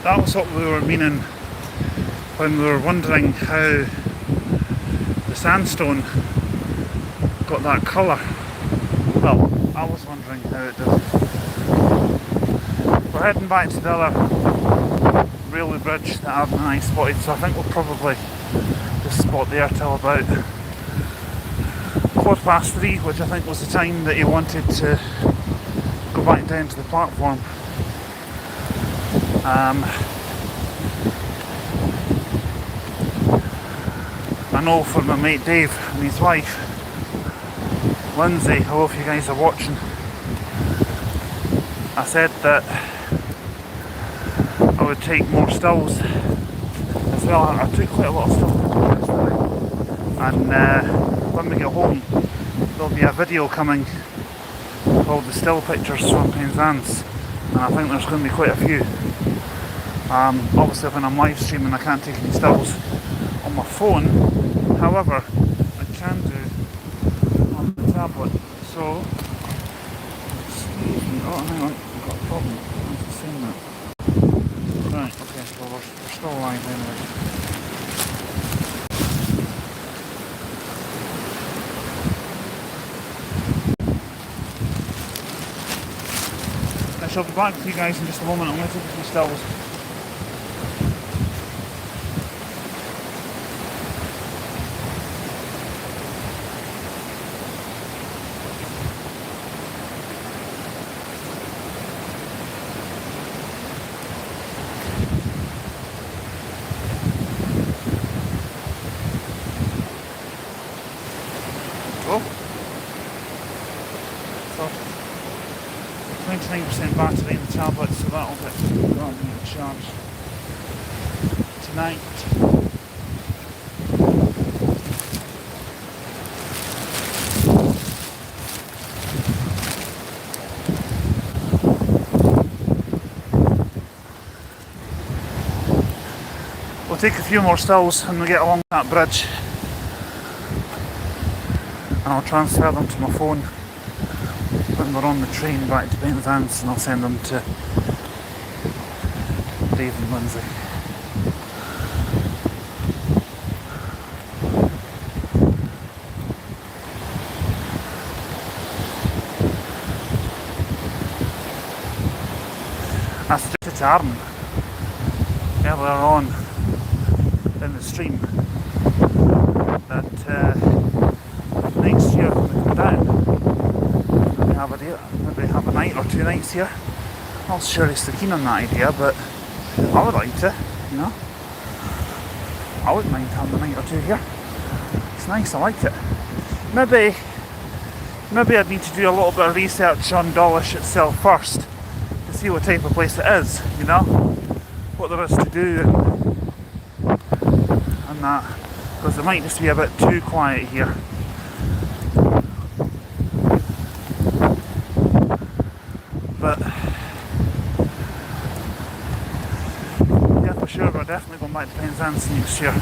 That was what we were meaning when we were wondering how sandstone got that colour. Well, I was wondering how it did. We're heading back to the other railway bridge that Adam and I spotted, so I think we'll probably just spot there till about 3:15, which I think was the time that he wanted to go back down to the platform. I know for my mate Dave and his wife Lindsay, I hope you guys are watching, I said that I would take more stills as well. I took quite a lot of stills yesterday, and when we get home there'll be a video coming called the still pictures from Penzance, and I think there's going to be quite a few. Obviously when I'm live streaming I can't take any stills on my phone, however I can do on the tablet. So, excuse me, oh hang on, I've got a problem. How's it saying that? Right, okay, well we're still live anyway. I shall be back with you guys in just a moment. I'm going to take a few stills. Oh. So, 29% battery in the tablet, so that'll be charged tonight. We'll take a few more stills when we get along that bridge, and I'll transfer them to my phone when we're on the train back to Penzance, and I'll send them to Dave and Lindsay. I suggested to Aaron earlier on in the stream that next year when we come down, maybe have a night or 2 nights here. Not sure he's so keen on that idea, but I would like to, you know. I wouldn't mind having a night or 2 here. It's nice, I like it. Maybe I'd need to do a little bit of research on Dawilsh itself first to see what type of place it is, you know, what there is to do and that, because it might just be a bit too quiet here. But yeah, for sure we're definitely going back to Penzance next year.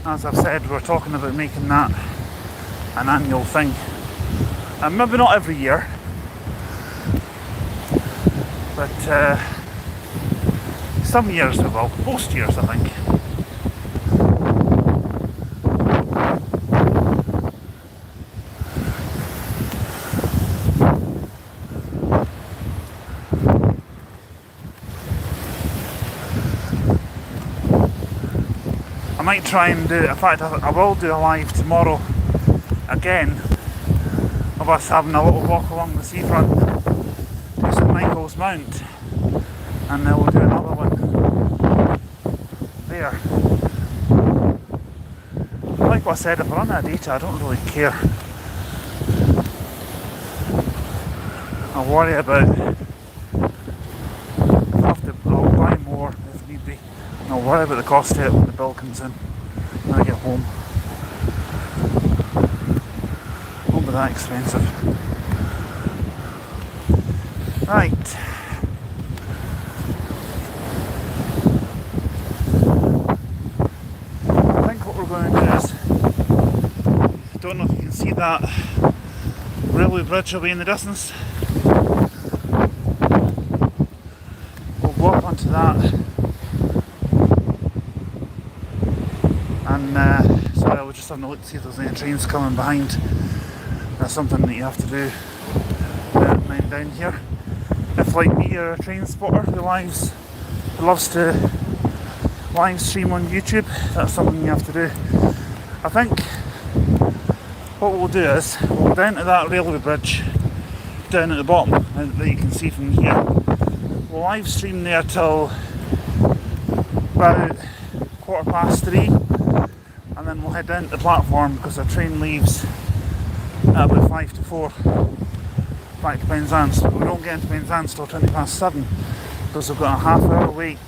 As I've said, we're talking about making that an annual thing, and maybe not every year, but some years we will, most years I think. I might try and do, in fact I will do a live tomorrow again of us having a little walk along the seafront to St Michael's Mount, and then we'll do another one there. Like what I said, if I run out of data I don't really care. I'll worry about, I'll buy more if need be. I'll worry about the cost of it when the bill comes in when I get home. Won't be that expensive. Right. I think what we're going to do is, I don't know if you can see that railway bridge away in the distance. We'll go up onto that And so I was just having a look to see if there's any trains coming behind. That's something that you have to do down here. If, like me, you're a train spotter who loves to live stream on YouTube, that's something you have to do. I think what we'll do is we'll go down to that railway bridge down at the bottom that you can see from here. We'll live stream there till about 3:15, and then we'll head down to the platform because our train leaves at about 5 to 4 back to Penzance. But we don't get into Penzance till 7:20 because we've got a half-hour wait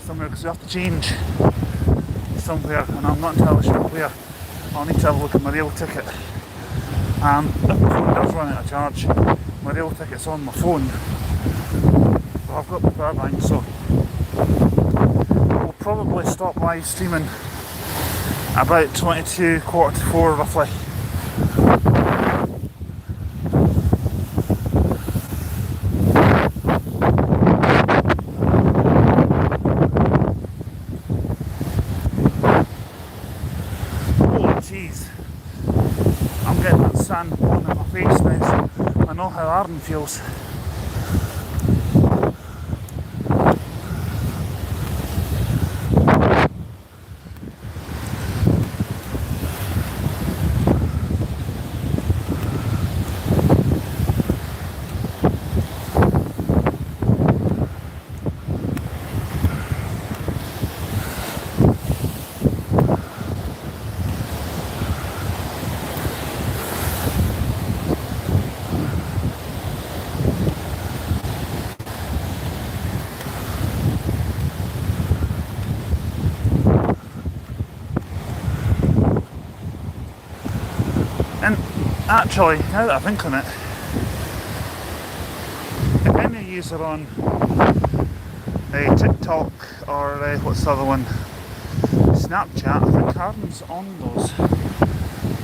somewhere because we have to change somewhere, and I'm not entirely sure where. I'll need to have a look at my rail ticket. If my phone does run out of charge, my rail ticket's on my phone, but I've got my power bank, so we'll probably stop live streaming about 4:45 roughly. I'm getting that sand blowing in my face now, so I know how Arden feels. And actually, now that I think on it, if any of you are on TikTok or what's the other one, Snapchat, I think Arden's on those.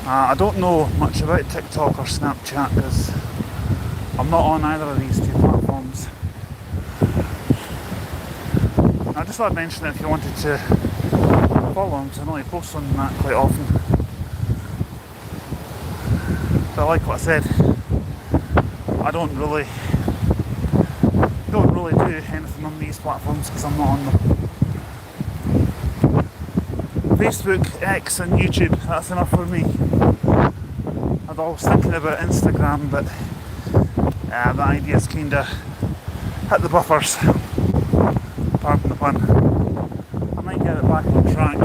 I don't know much about TikTok or Snapchat because I'm not on either of these two platforms. I just thought I'd mention it if you wanted to follow him, because I know he posts on that quite often. But like what I said, I don't really do anything on these platforms because I'm not on them. Facebook, X and YouTube, that's enough for me. I was thinking about Instagram, but the idea's kinda hit the buffers. Pardon the pun. I might get it back on track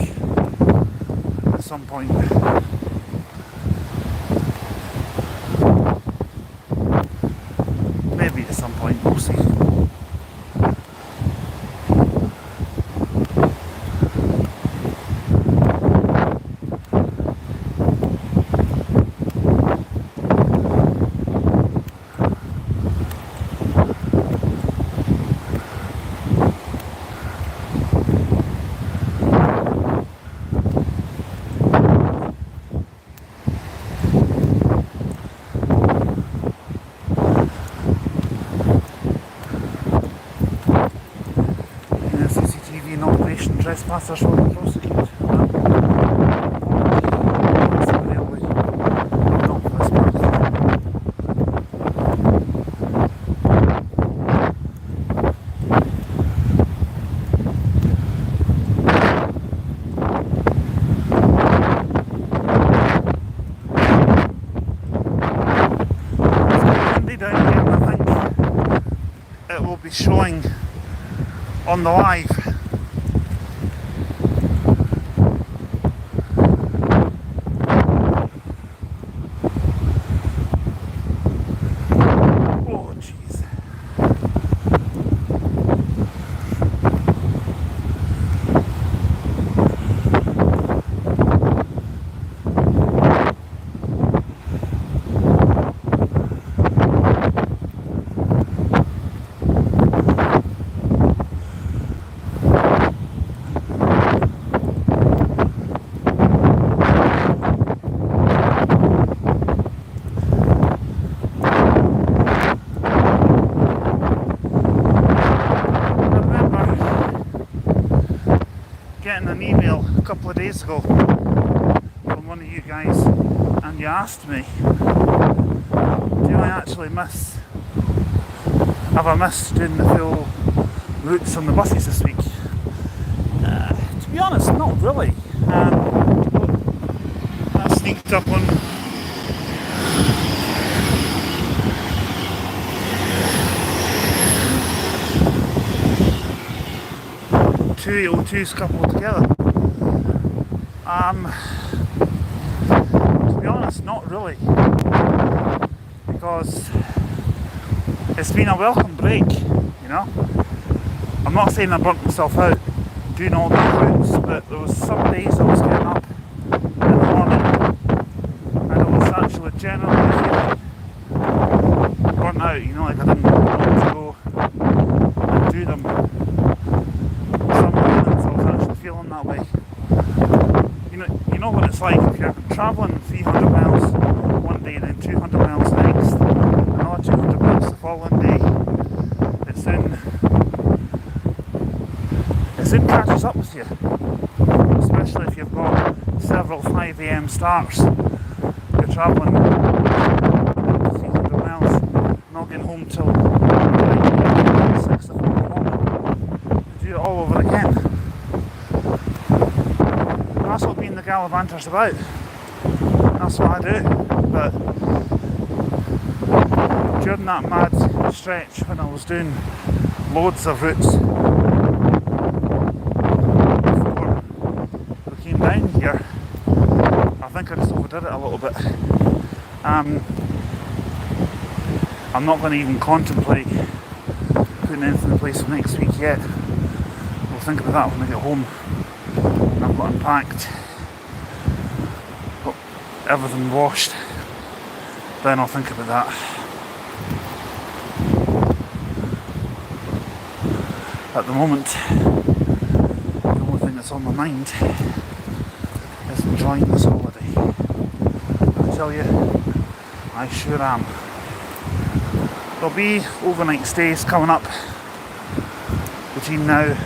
at some point. Maybe at some point, we'll see. Trespassers will be prosecuted. That's a railway, not for this part. It's windy down here, and I think it will be showing on the live. getting an email a couple of days ago from one of you guys, and you asked me, do I actually have I missed doing the full routes on the buses this week? To be honest, not really. I sneaked up on two 802s coupled together. To be honest, not really, because it's been a welcome break, you know. I'm not saying I burnt myself out doing all these routes, but there was some days I was getting up in the morning and I was actually generally feeling burnt out, you know, like I didn't want to go and do them. Some moments I was actually feeling that way. You know what it's like if you're travelling 300 miles one day, then 200 miles next, another 200 miles the following day. It soon catches up with you, especially if you've got several 5 AM starts. You're travelling 300 miles, not getting home till 6 o'clock in the morning. You do it all over again. That's what being the Gallivanter's about. That's what I do. But during that mad stretch when I was doing loads of routes before we came down here, I think I just overdid it a little bit. I'm not going to even contemplate putting anything in place for next week yet. We'll think about that when I get home and I've got unpacked, got everything washed, then I'll think about that. At the moment, the only thing that's on my mind is enjoying this holiday. I tell you, I sure am. There'll be overnight stays coming up between now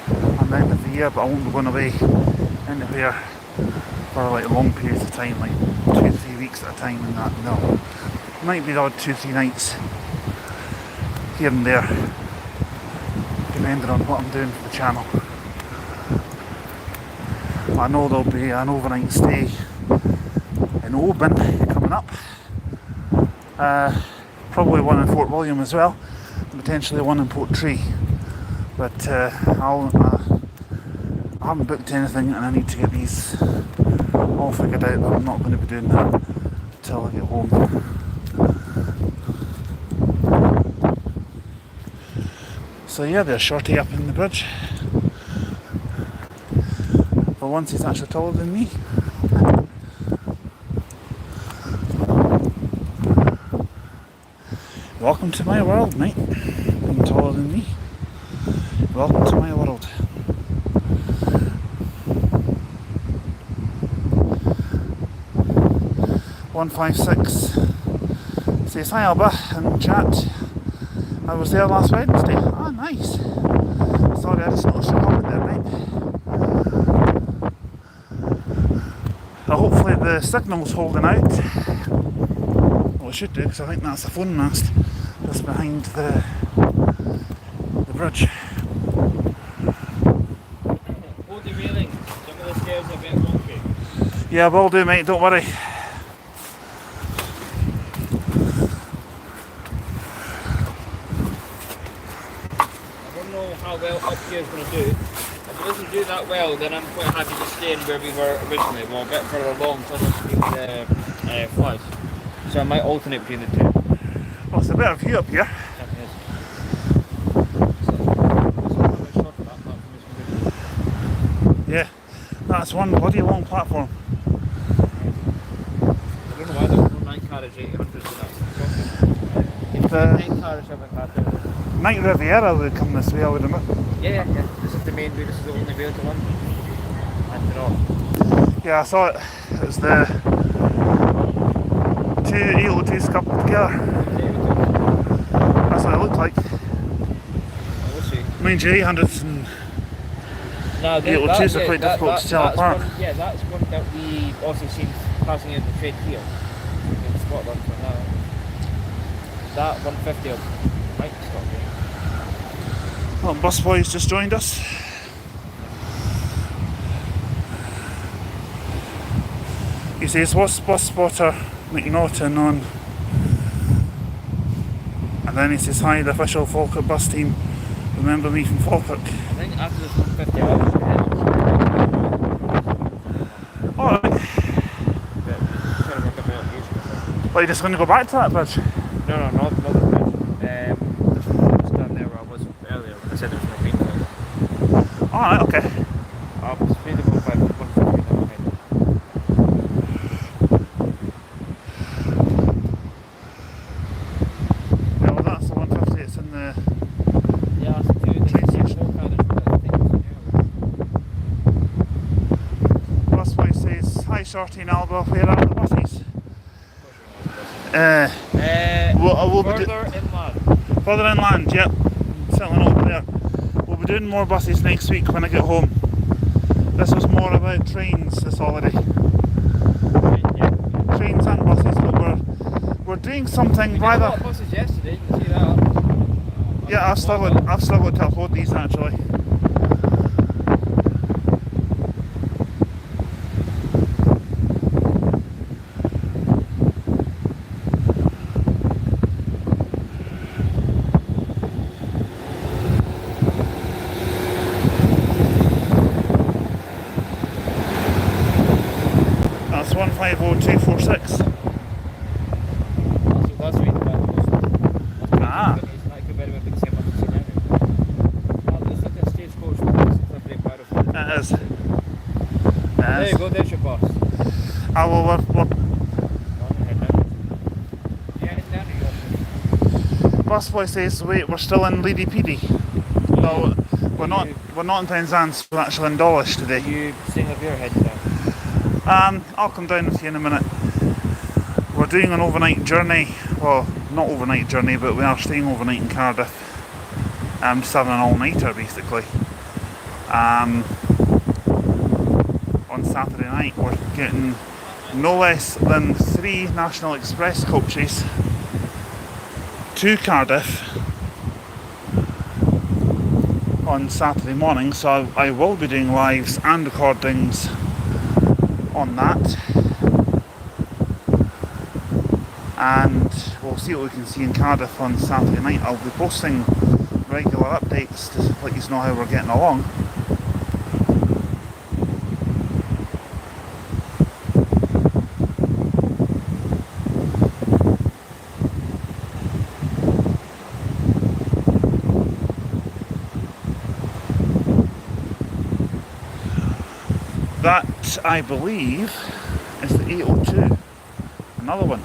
and the end of the year, but I won't be going away anywhere for like long periods of time, like 2-3 weeks at a time and that. No, might be the odd 2-3 nights here and there, depending on what I'm doing for the channel. I know there'll be an overnight stay in Oban coming up, probably one in Fort William as well, and potentially one in Portree, but I haven't booked anything and I need to get these all figured out, but I'm not going to be doing that until I get home. So yeah, there's Shorty up in the bridge. For once he's actually taller than me. Welcome to my world, mate. Being taller than me. Welcome to my world. "156 says hi Alba and chat. I was there last Wednesday." Ah, nice. Sorry, I just noticed your comment there, mate. Hopefully the signal's holding out. Well, it should do, because I think that's the phone mast just behind the bridge. Hold the railing. Some of the stairs are a bit wonky. Yeah, will do, mate, don't worry. How well up here is going to do. If it doesn't do that well, then I'm quite happy to stay in where we were originally. Well, a bit further along so the flies. So I might alternate between the two. Well, it's a better view up here. Yeah, that's one bloody long platform. I don't know why there's no 9 carriage 800s in that. If the 9 carriage have a car. Night Riviera would come this way, I would admit. Yeah. This is the main way, this is the only way to London. After all. Yeah, I saw it. It was the two 802s coupled together. That's what it looked like. We'll see. Mind you, 800s and No, 802s are quite difficult to tell that's apart. that's one that we also seen passing in the trade here in Scotland for now. That 150 might stop here. Well, bus boys just joined us. He says, what's bus spotter McNaughton on? And then he says, hi, the official Falkirk bus team. Remember me from Falkirk. I think after this 150 hours, Alright. Well, you're just going to go back to that bridge? No, not the bridge. There's one just down there where I was earlier. I said there was no green light. Alright, okay. I'll speed it up by 150 now. Yeah, well, that's the 150. It's in the Yeah, it's two train station. Bus boy says, hi, Shorty and Alba, where are the buses? We'll be Further inland. further inland, yep. Settling over there. We'll be doing more buses next week when I get home. This was more about trains this holiday. Yeah. Trains and buses, but we're doing something We by did a lot the. of buses yesterday, you can see that. Yeah, I've struggled to upload these actually. That's 150246. That's really bad. Ah. It is. There you go, there's your bus. Ah, well, we're bus boy says, wait, we're still in Lady Peedy. No, we're not in Penzance, we're actually in Dawilsh today. You seeing if you're heading down? I'll come down with you in a minute. We're doing an overnight journey. Well, not overnight journey, but we are staying overnight in Cardiff. Just having an all-nighter basically. On Saturday night we're getting no less than 3 National Express coaches to Cardiff on Saturday morning, so I will be doing lives and recordings on that, and we'll see what we can see in Cardiff on Saturday night. I'll be posting regular updates to let you know how we're getting along. That, I believe, is the 802. Another one.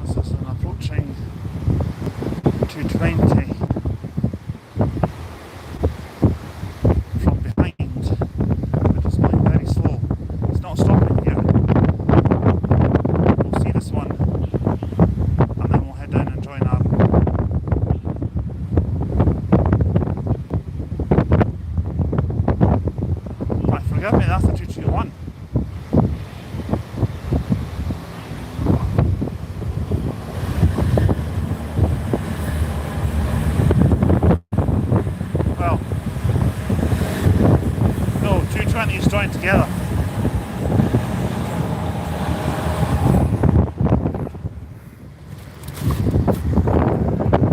This is an approaching 220 from behind, which is going very slow. It's not stopping here. We'll see this one, and then we'll head down and join our. Forgive me, that's the 221. Well, no, 220s joined together.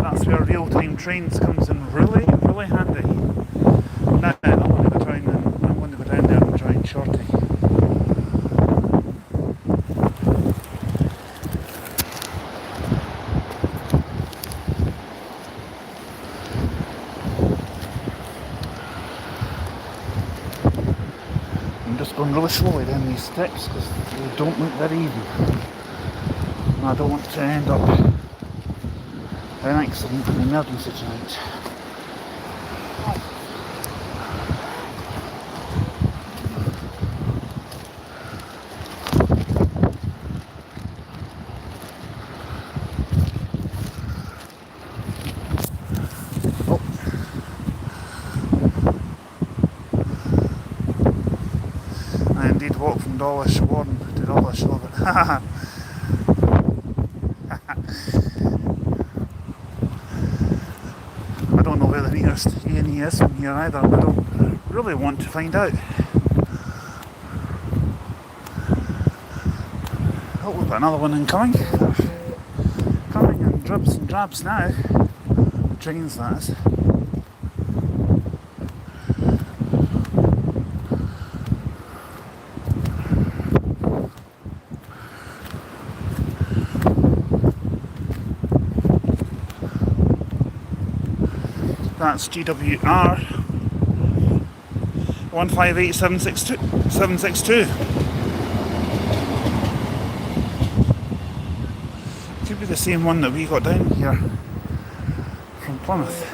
That's where real-time trains comes in really, really handy. Now, I'm going to go down there and join Shorty. I'm just going really slowly down these steps because they don't look very even. And I don't want to end up in an accident, an emergency tonight. walk from Dawilsh Warden to Dawilsh Lovett. I don't know where the nearest A&E is from here either, but I don't really want to find out. Oh, we've got another one incoming. Coming in dribs and drabs now. Trains, that is. That's GWR 158762. Could be the same one that we got down here from Plymouth.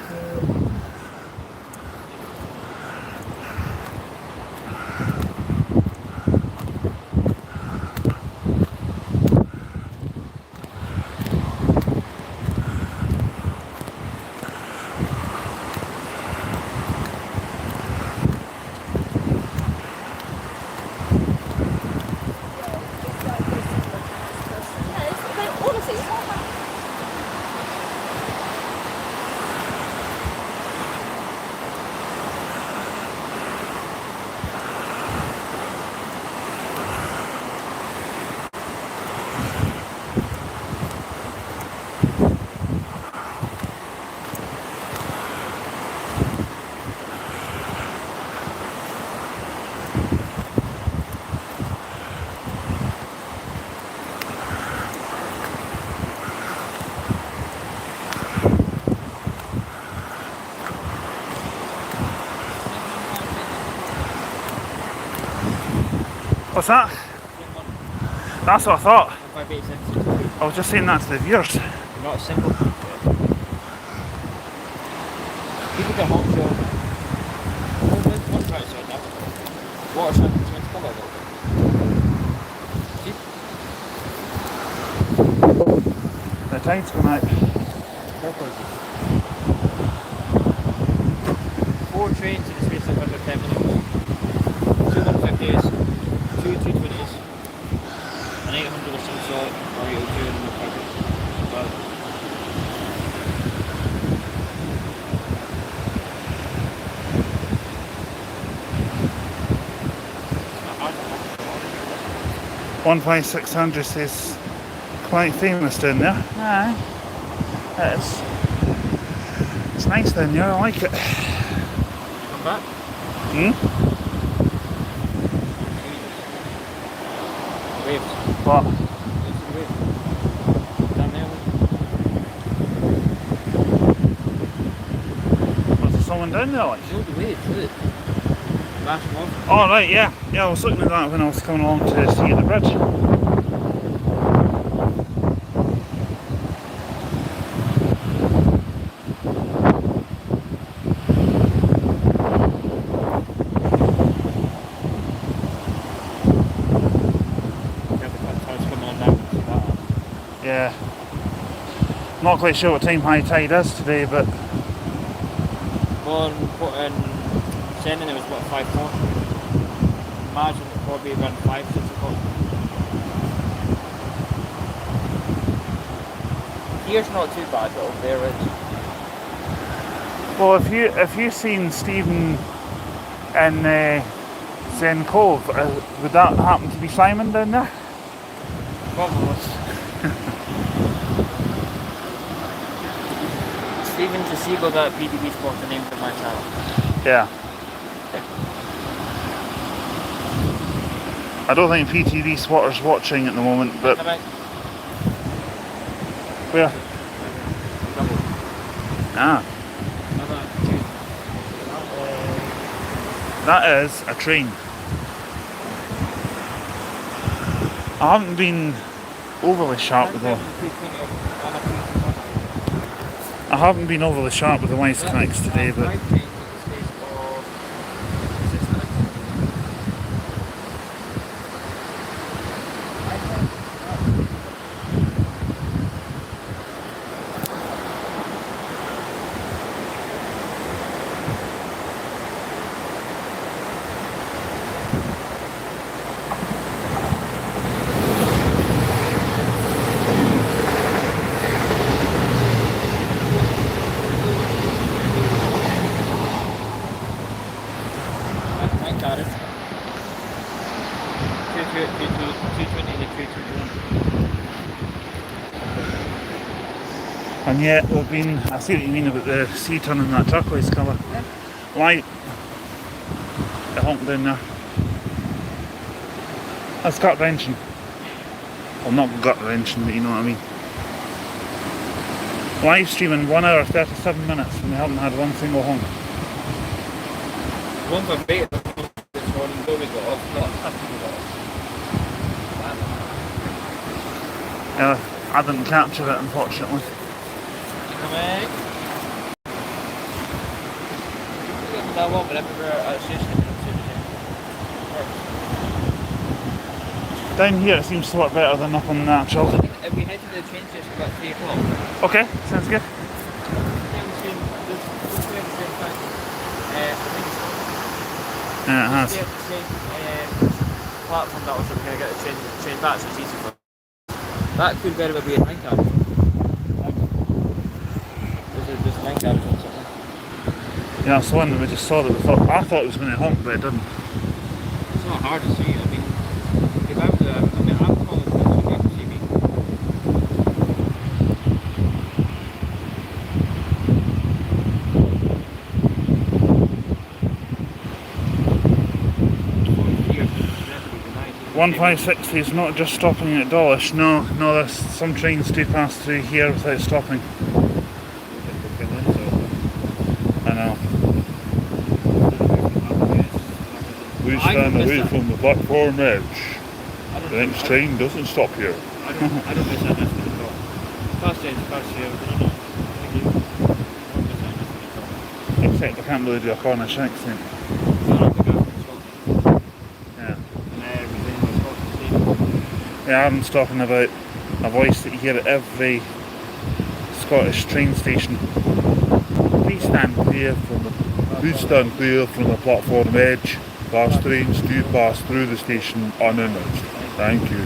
What's that? That's what I thought. I was just saying that to the viewers. Not a single people get hot show. One try to sort that. Water samples meant to cover a little bit. See? The tide's gone out. 4 trains in the space of under 10 minutes. 2 150s, 2 220s, an 800 of some sort, or you'll do in the project. Well, 15600 is quite famous down there. Aye. It's nice down there, I like it. come back. Waves. What? Waves. Down there. Was there someone down there like? No, the waves, look. Lashing off. Oh right, yeah. Yeah, I was looking at that when I was coming along to see the bridge. Yeah. Not quite sure what time high tide is today, but Well, in sending it was about 5:40. Imagine it probably around 5, 6 o'clock. Here's not too bad, but over there is. well, if you seen Stephen in Zen Cove, would that happen to be Simon down there? Probably. Stephen's the seagull that PTV Sports the name for my channel. Yeah. I don't think PTV Spotter's watching at the moment, but Alright. where? Double. Ah, Another that is a train. I haven't been overly sharp with the wisecracks today, but Thank God. 220 to 221. And yet we've been, I see what you mean about the sea turning that turquoise colour. Yeah. Light. The honk down there. That's gut wrenching. Well, not gut wrenching, but you know what I mean. Live streaming 1 hour 37 minutes and we haven't had one single honk. One for bait this morning, though we got off, not people got off. Yeah, I didn't capture it unfortunately. Coming. That one, but everywhere at station. Down here it seems to work better than up on natural. If we head to the train station about 3 o'clock. Okay, sounds good. Yeah, it has. Platform that was going to get the train back, so it's easy for. That could very well be a line carriage. There's a line carriage on something. Yeah, it's the one that we just saw that I thought it was going to honk, but it didn't. It's not hard to see. I mean, if I was I'm calling it, so you can see me. Here, 1560 is not just stopping at Dawilsh. No, there's some trains do pass through here without stopping. I know. We stand away from the platform edge. The next train doesn't stop here. I don't miss that nothing at all. Fast change, fast here. Except I can't really do a Cornish accent. Yeah. Yeah, I'm talking about a voice that you hear at every Scottish train station. Please stand clear from the platform edge. Fast trains do pass through the station unannounced. Thank you.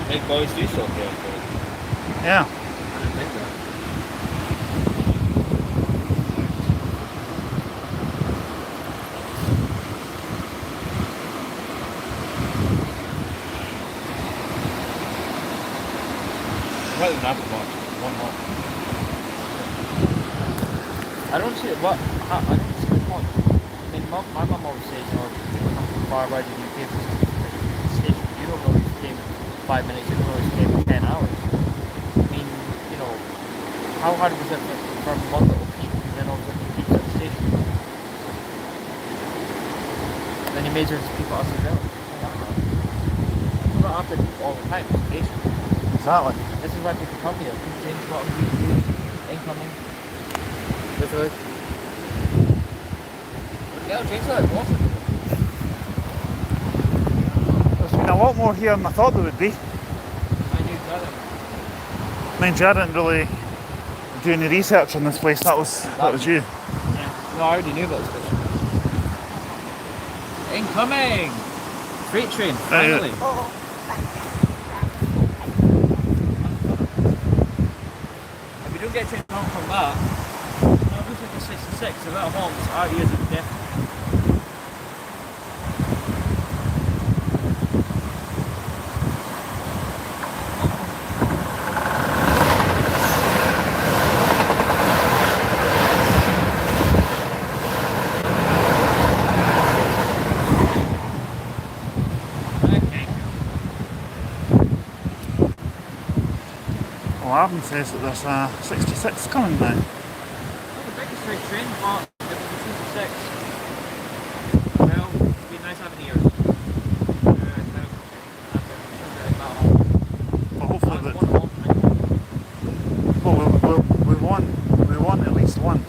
Big boys do stop here. Yeah. I didn't think that. Rather than apple box, one more. I don't see what. I don't see the point. I mean, my mum always says, "Oh, people come from far away to the UK for station. You don't know it's came 5 minutes. You don't know it's came 10 hours." I mean, you know, how hard was it from one little peak and then all of a sudden you peak at the station? Then you measure the people as well. You don't have to peak all the time. It's station. Exactly. This is why people come here. Change bottom, incoming. Literally. Yeah, change that water. There's been a lot more here than I thought there would be. I knew that. Mind you, I didn't really do any research on this place. That was you. Yeah. No, I already knew about this place. Incoming! Freight train, finally. If we don't get a train home from that, no, it looks like a 66, so that honks, our ears are deaf. Well, I Gavin says that there's a 66 coming now. Well, the biggest train, but if it was 66, well, it'd be nice having years. But hopefully we want at least one.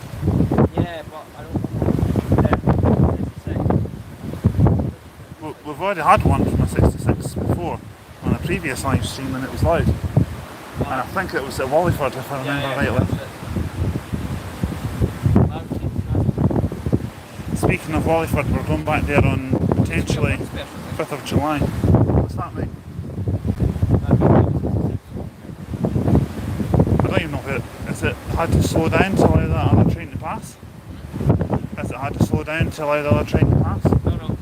Yeah, but I don't want We've already had one from a 66 before on a previous live stream when it was loud. And I think it was at Walliford if I remember rightly. Speaking of Walliford, we're going back there on potentially 5th of July. What's that, mate? I don't even know if is it had to slow down to allow that other train to pass? Has it had to slow down to allow the other train to pass? No.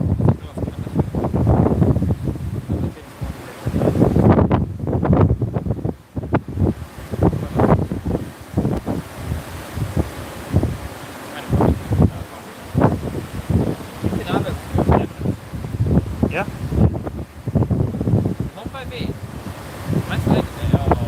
Yeah? Not by me. Mine's like, however,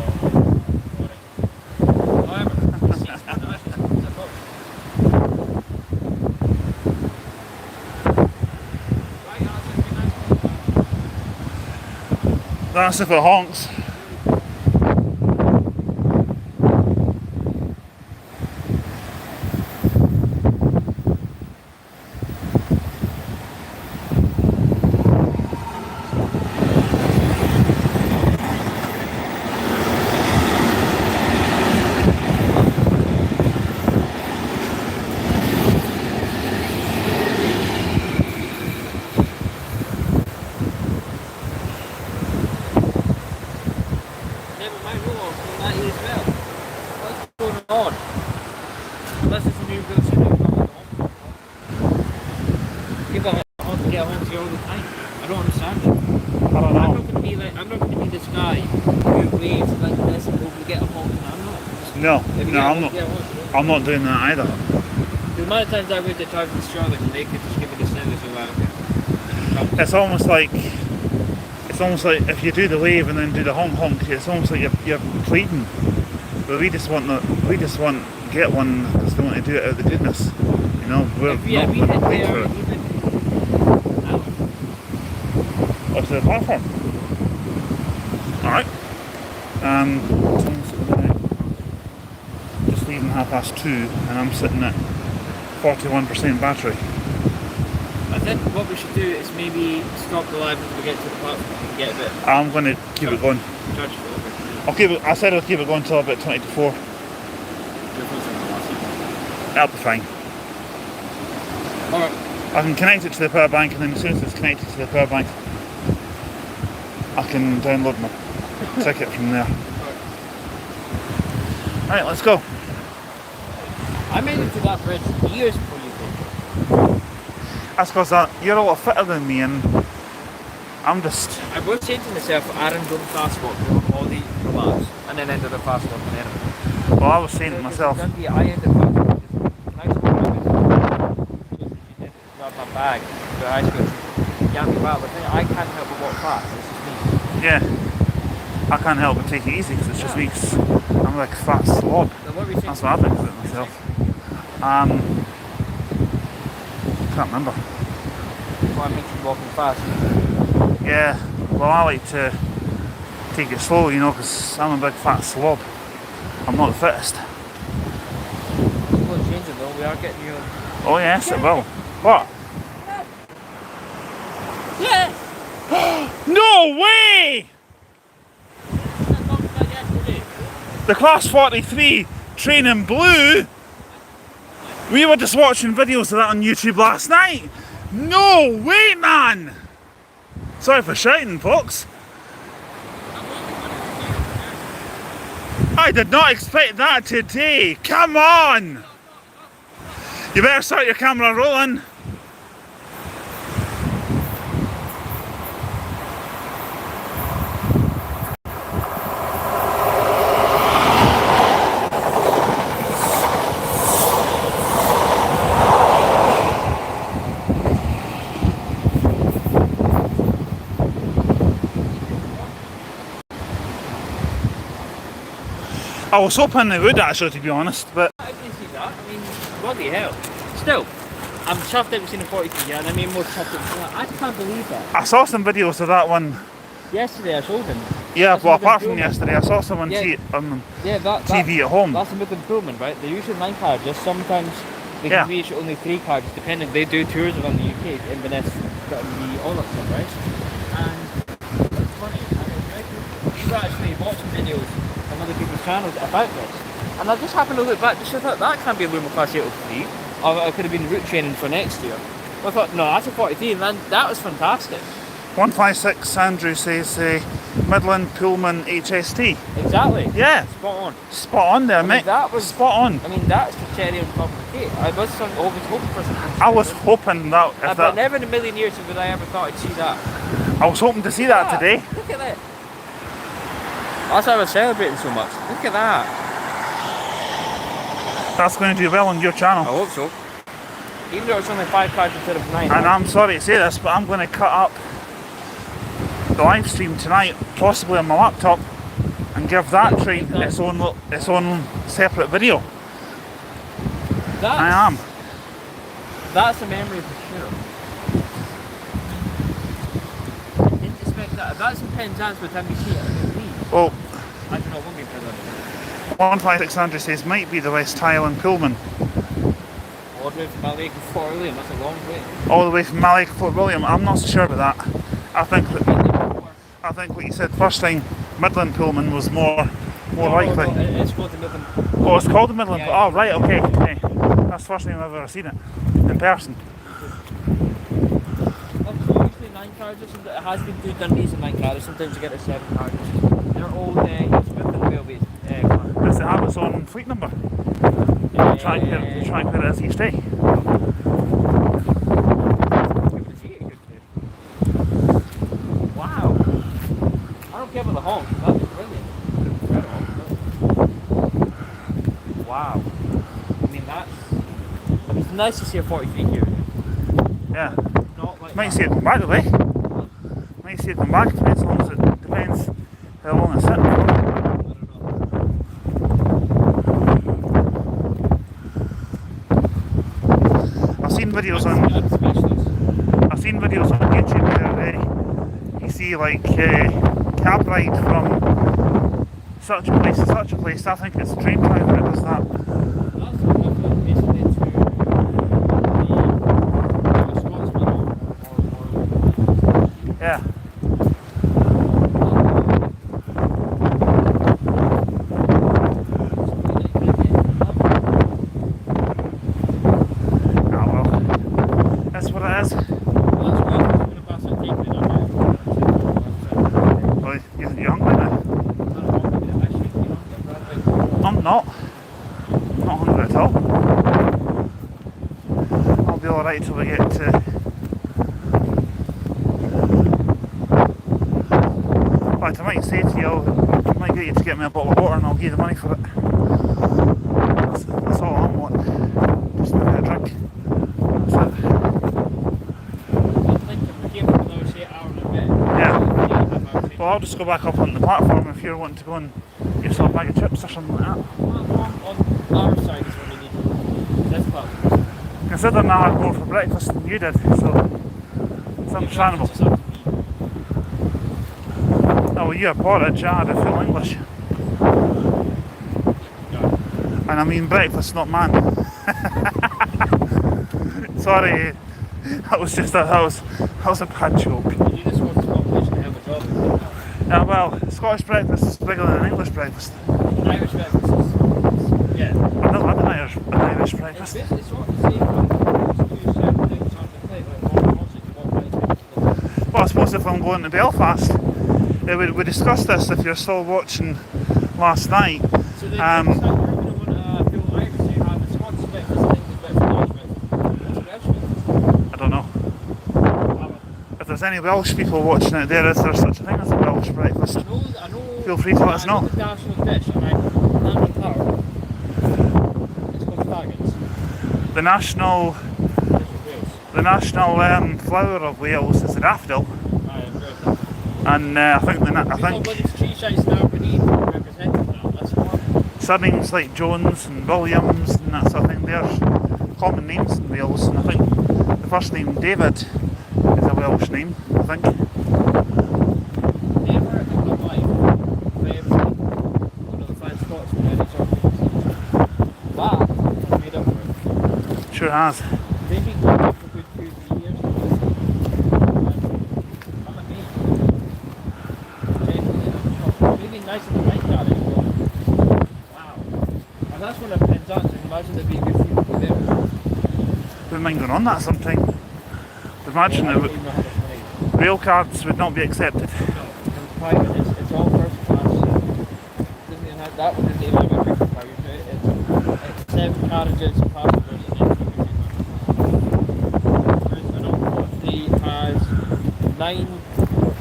That's if it honks. never mind rules on that as well. What's going on? Unless it's a new girl, so new people want to get home to you all the time. I don't understand it. I don't I'm know. not going to be like, I'm not going to be this guy who waves like this and hopefully get a home. I'm not. No, If you no, get a I'm home, not. get a home. I'm not doing that either. The amount of times I waved at driving to Charlotte and they could just give me the send so like, okay. It's almost like if you do the wave and then do the honk honk, it's almost like you're pleading. But we just want to get one because they want to do it out of the goodness. You know, we're If we not hit going to plead there, for it. even now, Up to the platform. Alright. Time's at the minute. Just leaving 2:30 and I'm sitting at 41% battery. I think what we should do is maybe stop the live until we get to the platform and get a bit I'm going to keep it going. charged for it. I said I'll keep it going till about 20 to 4. That'll be fine. Alright. I can connect it to the power bank and then as soon as it's connected to the power bank I can download my ticket from there. Right, let's go. I made it to that bridge years before you did. That's because you're a lot fitter than me and I'm just... I was saying to myself, Aaron done fast walk all the laps and then ended up fast walk and then. Well, I was saying to myself... I ended fast walk. Nice walk. Grab my bag to high school. Yeah, me back, but then I can't help but walk fast. It's just me. Yeah, I can't help but take it easy because it's just me. 'Cause I'm like a fat slob. So what were you saying? That's what I think of it myself. Can't remember. What makes you walking fast? Yeah, well I like to take it slow, you know, because I'm a big fat slob. I'm not the fittest. It's going to change it though. We are getting you. Oh yes, it will. What? Yeah. No way! The class 43 train in blue. We were just watching videos of that on YouTube last night. No way, man! Sorry for shouting, folks. I did not expect that today. Come on! You better start your camera rolling. I was hoping they would actually, to be honest, but I can see that. I mean, bloody hell. Still, I'm chuffed that we've seen a 43, and I mean more chuffed that we've seen that. I can't believe that. I saw some videos of that one. Yesterday I showed him. Yeah, That's well, Midland apart from Pullman. yesterday, I saw someone Yeah. see it on Yeah, TV at home. That's a Midland Pullman, right? They're usually 9 carriages. Sometimes they Yeah. can reach only 3 carriages, depending. They do tours around the UK, Inverness, the all that stuff, right? And it's funny. You were actually watching videos on other people's channels about this, and I just happened to look back. Just thought that can't be a Luma Class 803, or it could have been route training for next year. I thought, no, that's a 43, and then that was fantastic. 156 Andrew says Midland Pullman HST. Exactly. Yeah, Spot on. spot on there, I mean, mate. that was spot on. I mean, that's the cherry on top of the cake. I was always hoping for something. I was hoping that if But that, never in a million years would I ever thought I'd see that. I was hoping to see that today. Look at that. That's why I was celebrating so much. Look at that. That's going to do well on your I channel. hope so. Even though it's only 5 cars instead of 9. And I'm sorry to say this, but I'm going to cut up the live stream tonight, possibly on my laptop, and give that train its own separate video. I am. That's a memory for sure. I didn't expect that. If that's in Penzance by the time you see it, I can leave. Well, I don't know, it won't be in Penzance. 15600 says might be the West Highland Pullman. All the way from Malake and Fort William, that's a long way. All the way from Malake to Fort William. I'm not so sure about that. I think what you said first time, Midland Pullman, was more likely. No, it's called the Midland. Oh, it's called the Midland. Yeah. Oh, right, okay. That's the first time I've ever seen it in person. Usually 9 carriages, and it has been 2 Dundees and 9 carriages. Sometimes you get a 7 carriages. They're all East Midland Railways. Does it have its own fleet number? Try and put it as each day. Wow. I don't care about the honk. That's brilliant. Incredible. Wow. I mean, it's nice to see a 43 here. Yeah. Not like Might that. see it come back the way. Might see it come back, depends how long it depends how long it's sitting. I've seen videos on YouTube where you see like cab ride from such a place to such a place. I think it's a train driver that does that. Yeah. Ah well, that's what it is. Well, you're hungry now? I'm not hungry at all. I'll be alright till we get to. But I might say to you, I might get you to get me a bottle of water and I'll give you the money for it. That's all I want. Just a bit of drink. That's it. Yeah. Well, I'll just go back up on the platform if you're wanting to go and get yourself a bag of chips or something like that. On our side is what we need. This part. Considering I had more for breakfast than you did, so it's understandable. Oh, well, you're porridge, I had a full English. And I mean breakfast, not man. Sorry, that was a bad joke. You just want the population to have a job. Yeah, well, Scottish breakfast is bigger than an English breakfast. Irish breakfast is, yeah. I've never had an Irish breakfast. It's sort of the same, but you do certain things on the plate, like Well, I suppose if I'm going to Belfast, we discussed this if you're still watching last night. So then you're going to want a full Irish, so you have a Scottish breakfast and English breakfast and Irish breakfast. What's Welsh breakfast? I don't know. If there's any Welsh people watching it there, is there such a thing as a Welsh breakfast? I know. Feel free to let us know. The national dish, and I'm in power. It's called faggots. The national flower of Wales is the daffodil, and I think It's tree sites in Aberdeen representing that. That's one. surnames like Jones and Williams and that sort of thing, they're common names in Wales, and I think the first name David is a Welsh name, I think. Never in my life have I ever seen one of the 5 Scotsmen in any sort of that has made up for it. Sure has. They've been going on for a good 2-3 years. I'm amazed. Genuinely, I'm shocked. Maybe nicer than my car anymore. Wow. And that's when it pins out, so imagine there'd be a good few people there. Wouldn't mind going on that sometime. Imagine Yeah, I that don't even know how much money. rail cards would not be accepted. It's private, it's all first class. Doesn't even have, that one didn't even have a big car. It's 7 carriages and passengers and everything. And on has 9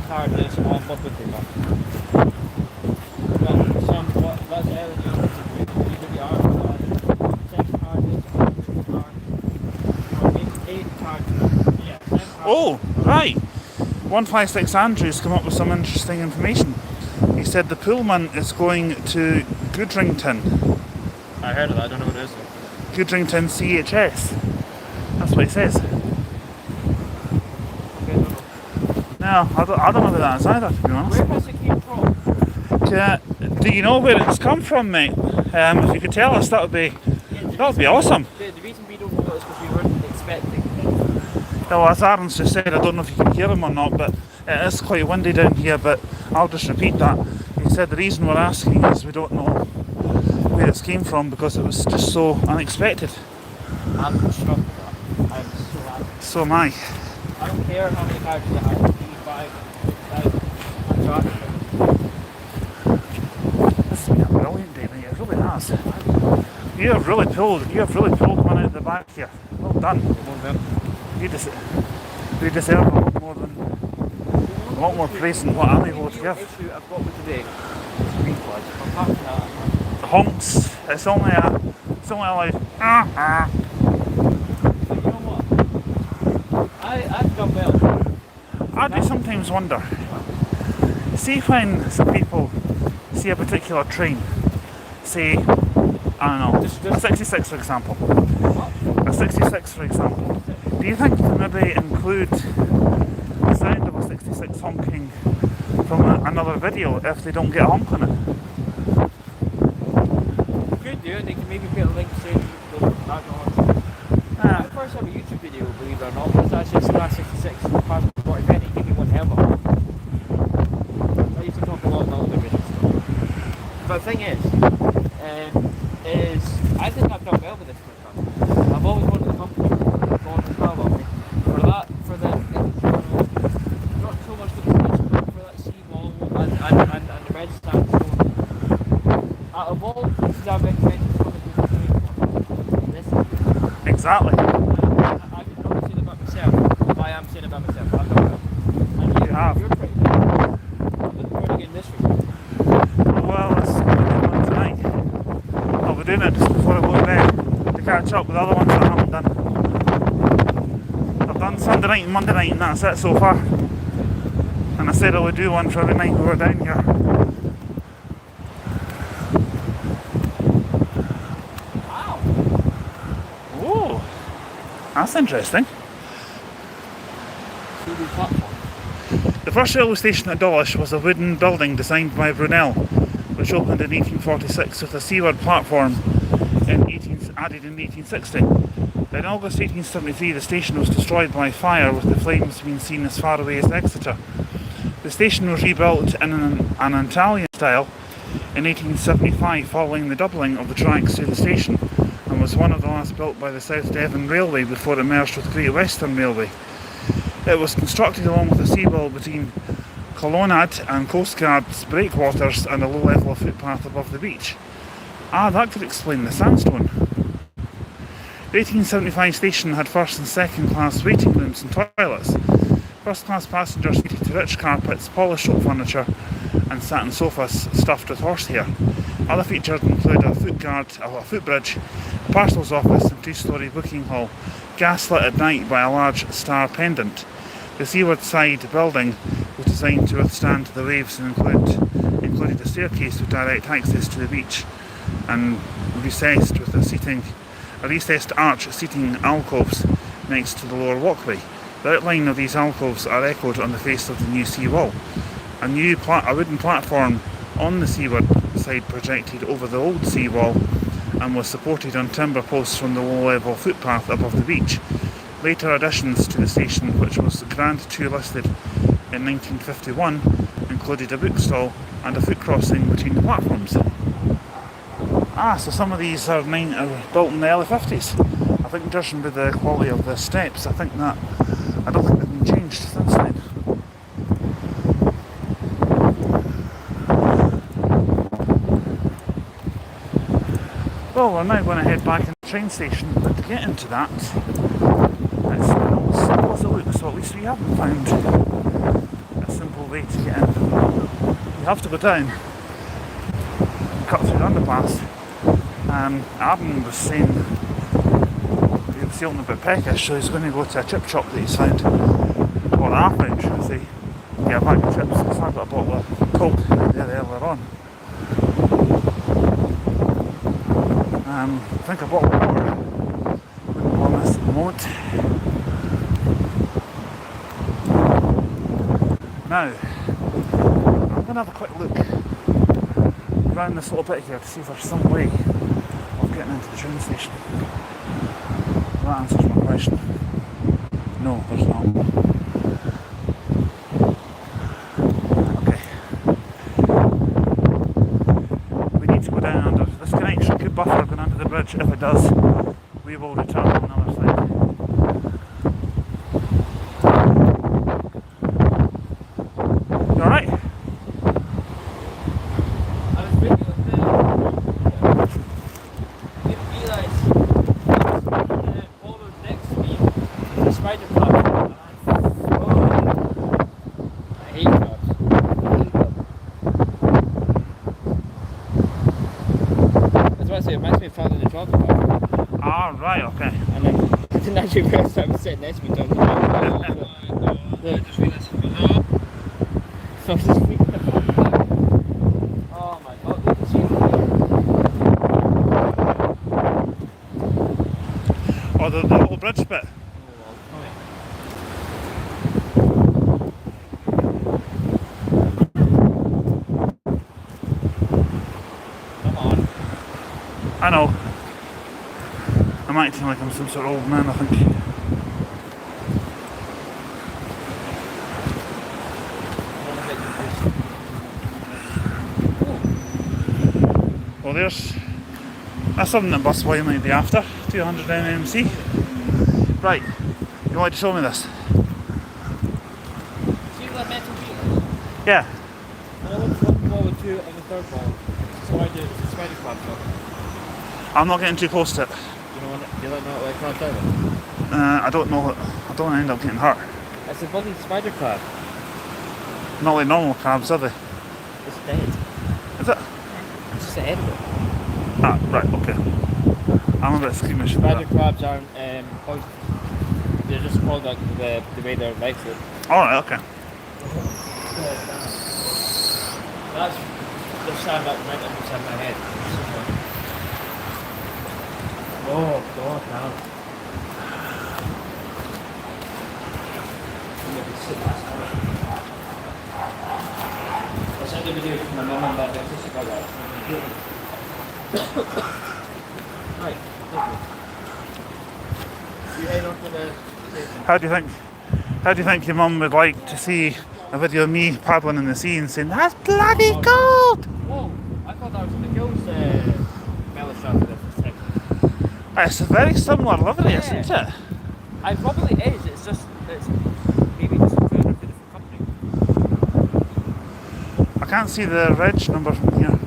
carriages on Liberty Bus. But some, that's Ellen used to the arm, 6 carriages, 8 carriages. Yeah, 7 carriages. Oh, right. 156 Andrews come up with some interesting information. He said the Pullman is going to Goodrington. I heard of that, I don't know what it is. Goodrington CHS. That's what he says. No, I don't know where that is either, to be honest. Where has it came from? Do you know where it's come from, mate? If you could tell us, that would be awesome. The reason we don't know is because we weren't expecting it. Well, as Aaron's just said, I don't know if you can hear him or not, but it is quite windy down here, but I'll just repeat that. He said the reason we're asking is we don't know where it came from because it was just so unexpected. I'm shocked with that. I'm so happy. So am I. I don't care how many cards you have, 3, 5, 6,000. I'm so happy. This has been a brilliant day, mate. It really has. You have really pulled one out of the back here. Well done. You deserve a lot more praise than what I'm able to give. Issue I've got with today is green flags. Apart from that, The honks. It's only like but you know what? I've done well. I do sometimes wonder. See when some people see a particular train, say, I don't know, a 66 for example. A 66 for example. Do you think they maybe include the sound of a 66 honking from another video if they don't get a honk on it? Could do, and they can maybe put a link saying you can go back on. I first have a YouTube video, believe it or not, was actually Class 66 past 40 penny, give me one helmet. I used to talk a lot about other videos. But the thing is I think I've done well with this podcast. I've always wanted the company to on as well on me. For the not so much the police, but for that seawall and the red sandstone. Out of all the places I've recommended for the this is Exactly. I could probably say that about myself, but I am saying it about myself. I've done well. And You have. You're pretty good. I'm looking forward to getting this week. Well, it's going to be one tonight. I'll be doing it just before I go to bed to catch up with other ones that I haven't done. I've done Sunday night and Monday night and that's it so far. And I said I would do one for every night we were down here. Wow. Oh, that's interesting. TV platform. The first railway station at Dawilsh was a wooden building designed by Brunel, which opened in 1846 with a seaward platform added in 1860. In August 1873 the station was destroyed by fire, with the flames being seen as far away as Exeter. The station was rebuilt in an Italian style in 1875 following the doubling of the tracks to the station, and was one of the last built by the South Devon Railway before it merged with Great Western Railway. It was constructed along with a seawall between colonnade and coastguards breakwaters and a low level of footpath above the beach. Ah, that could explain the sandstone. The 1875 station had first and second class waiting rooms and toilets. First class passengers seated to rich carpets, polished oak furniture and satin sofas stuffed with horsehair. Other features include a footbridge, a parcels office and 2-storey booking hall, gaslit at night by a large star pendant. The seaward side building was designed to withstand the waves and included a staircase with direct access to the beach. and recessed with a recessed arch seating alcoves next to the lower walkway. The outline of these alcoves are echoed on the face of the new seawall. A wooden platform on the seaward side projected over the old seawall and was supported on timber posts from the low-level footpath above the beach. Later additions to the station, which was the Grand Two listed in 1951, included a bookstall and a foot crossing between the platforms. So some of these are built in the early 50s. I think judging by the quality of the steps, I don't think they've been changed since then. Well, we're now going to head back in the train station, but to get into that, it's not as simple as it looks, so at least we haven't found a simple way to get in. You have to go down, cut through the underpass. Adam was saying he was feeling a bit peckish, so he's going to go to a chip shop that he's found, or I found, should I say, get a bag of chips, because I've got a bottle of Coke there earlier on. I think a bottle of water wouldn't want this at the moment. Now, I'm going to have a quick look around this little bit here to see if there's some way of getting into the train station. That answers my question. No, there's not. Okay. We need to go down under this connection could buffer going under the bridge. If it does, we will return on the other side. You alright? It reminds me of Father the Chocolate Bar. Right, okay. And then I didn't actually realise I was sitting next to me talking about it. Look. So I was just thinking about that. Oh my god, look at you. Oh, the little bridge bit. I know. I'm acting like I'm some sort of old man, I think. Well, that's something that busboy might be after. 200 NMC. Right, you want to show me this? See the metal wheel? Yeah. And I looked one ball with two on the third ball. It's a spider crab job. I'm not getting too close to it. Do you not know what crabs are? I don't know. I don't end up getting hurt. It's a bloody spider crab. Not like normal crabs, are they? It's dead. Is it? It's just the head of it. Right, okay. I'm a bit squeamish about Spider crabs aren't poisonous. They're just called like the way their legs look. Alright, okay. That's the sound that went inside my head. Oh god, now. I sent the video to my mum and dad because she got that. Right, you head on to the station. How do you think your mum would like to see a video of me paddling in the sea and saying, "That's bloody cold"? Whoa, I thought that was in the girls' belly shot for this second. It's a very similar livery, isn't it? It probably is, it's maybe just a different company. I can't see the reg number from here,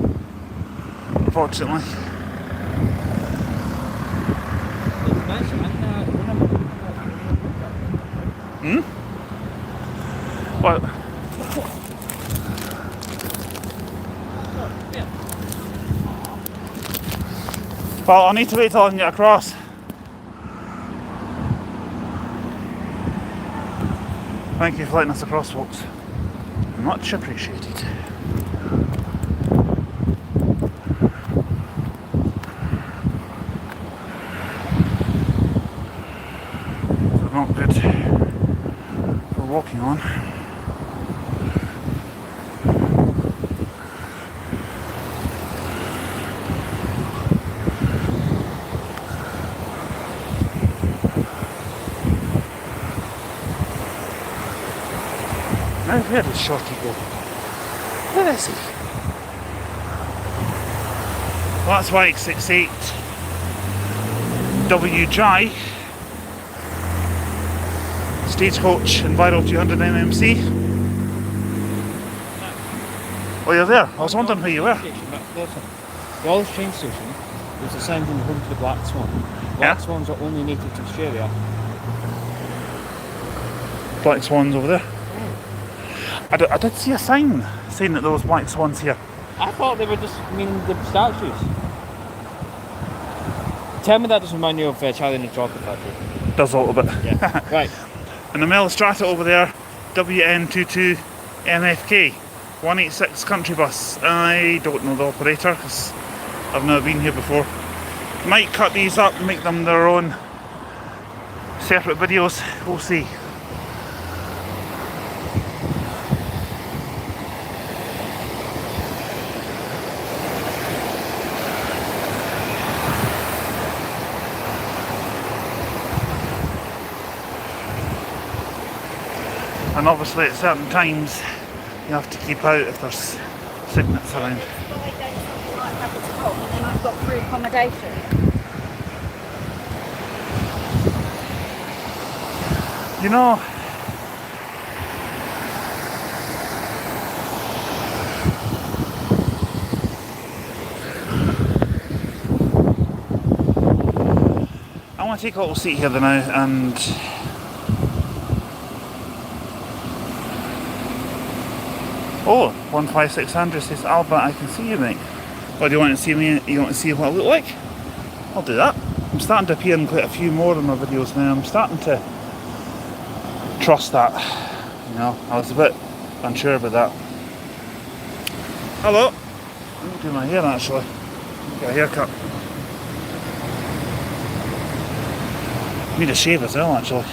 unfortunately. What? Well, I'll need to wait till I can get across. Thank you for letting us across, folks. Much appreciated. walking on. Now where does Shorty go? Where is he? Well, that's Y68 WJ Stagecoach Enviro 200 MMC. Oh, you're there? I was wondering where you were. Dawilsh train station is assigned in home to the Black Swan. Black Swans are only native to Australia. Black Swans over there. I did see a sign saying that there was black swans here. I thought they were just meaning the statues. Tell me that doesn't remind you of Charlie and the Chocolate Factory. Does a little bit. Yeah. Right. And the Strata over there, WN22 MFK 186 country bus. I don't know the operator because I've never been here before. Might cut these up and make them their own separate videos. We'll see. And obviously at certain times you have to keep out if there's signals around. And then I've got free accommodation. You know, I want to take a little seat here now and oh, 15600 says, Albert, I can see you, mate. What, do you want to see me? You want to see what I look like? I'll do that. I'm starting to appear in quite a few more of my videos now. I'm starting to trust that. You know, I was a bit unsure about that. Hello. I'm doing my hair actually. Get a haircut. Need a shave as well actually.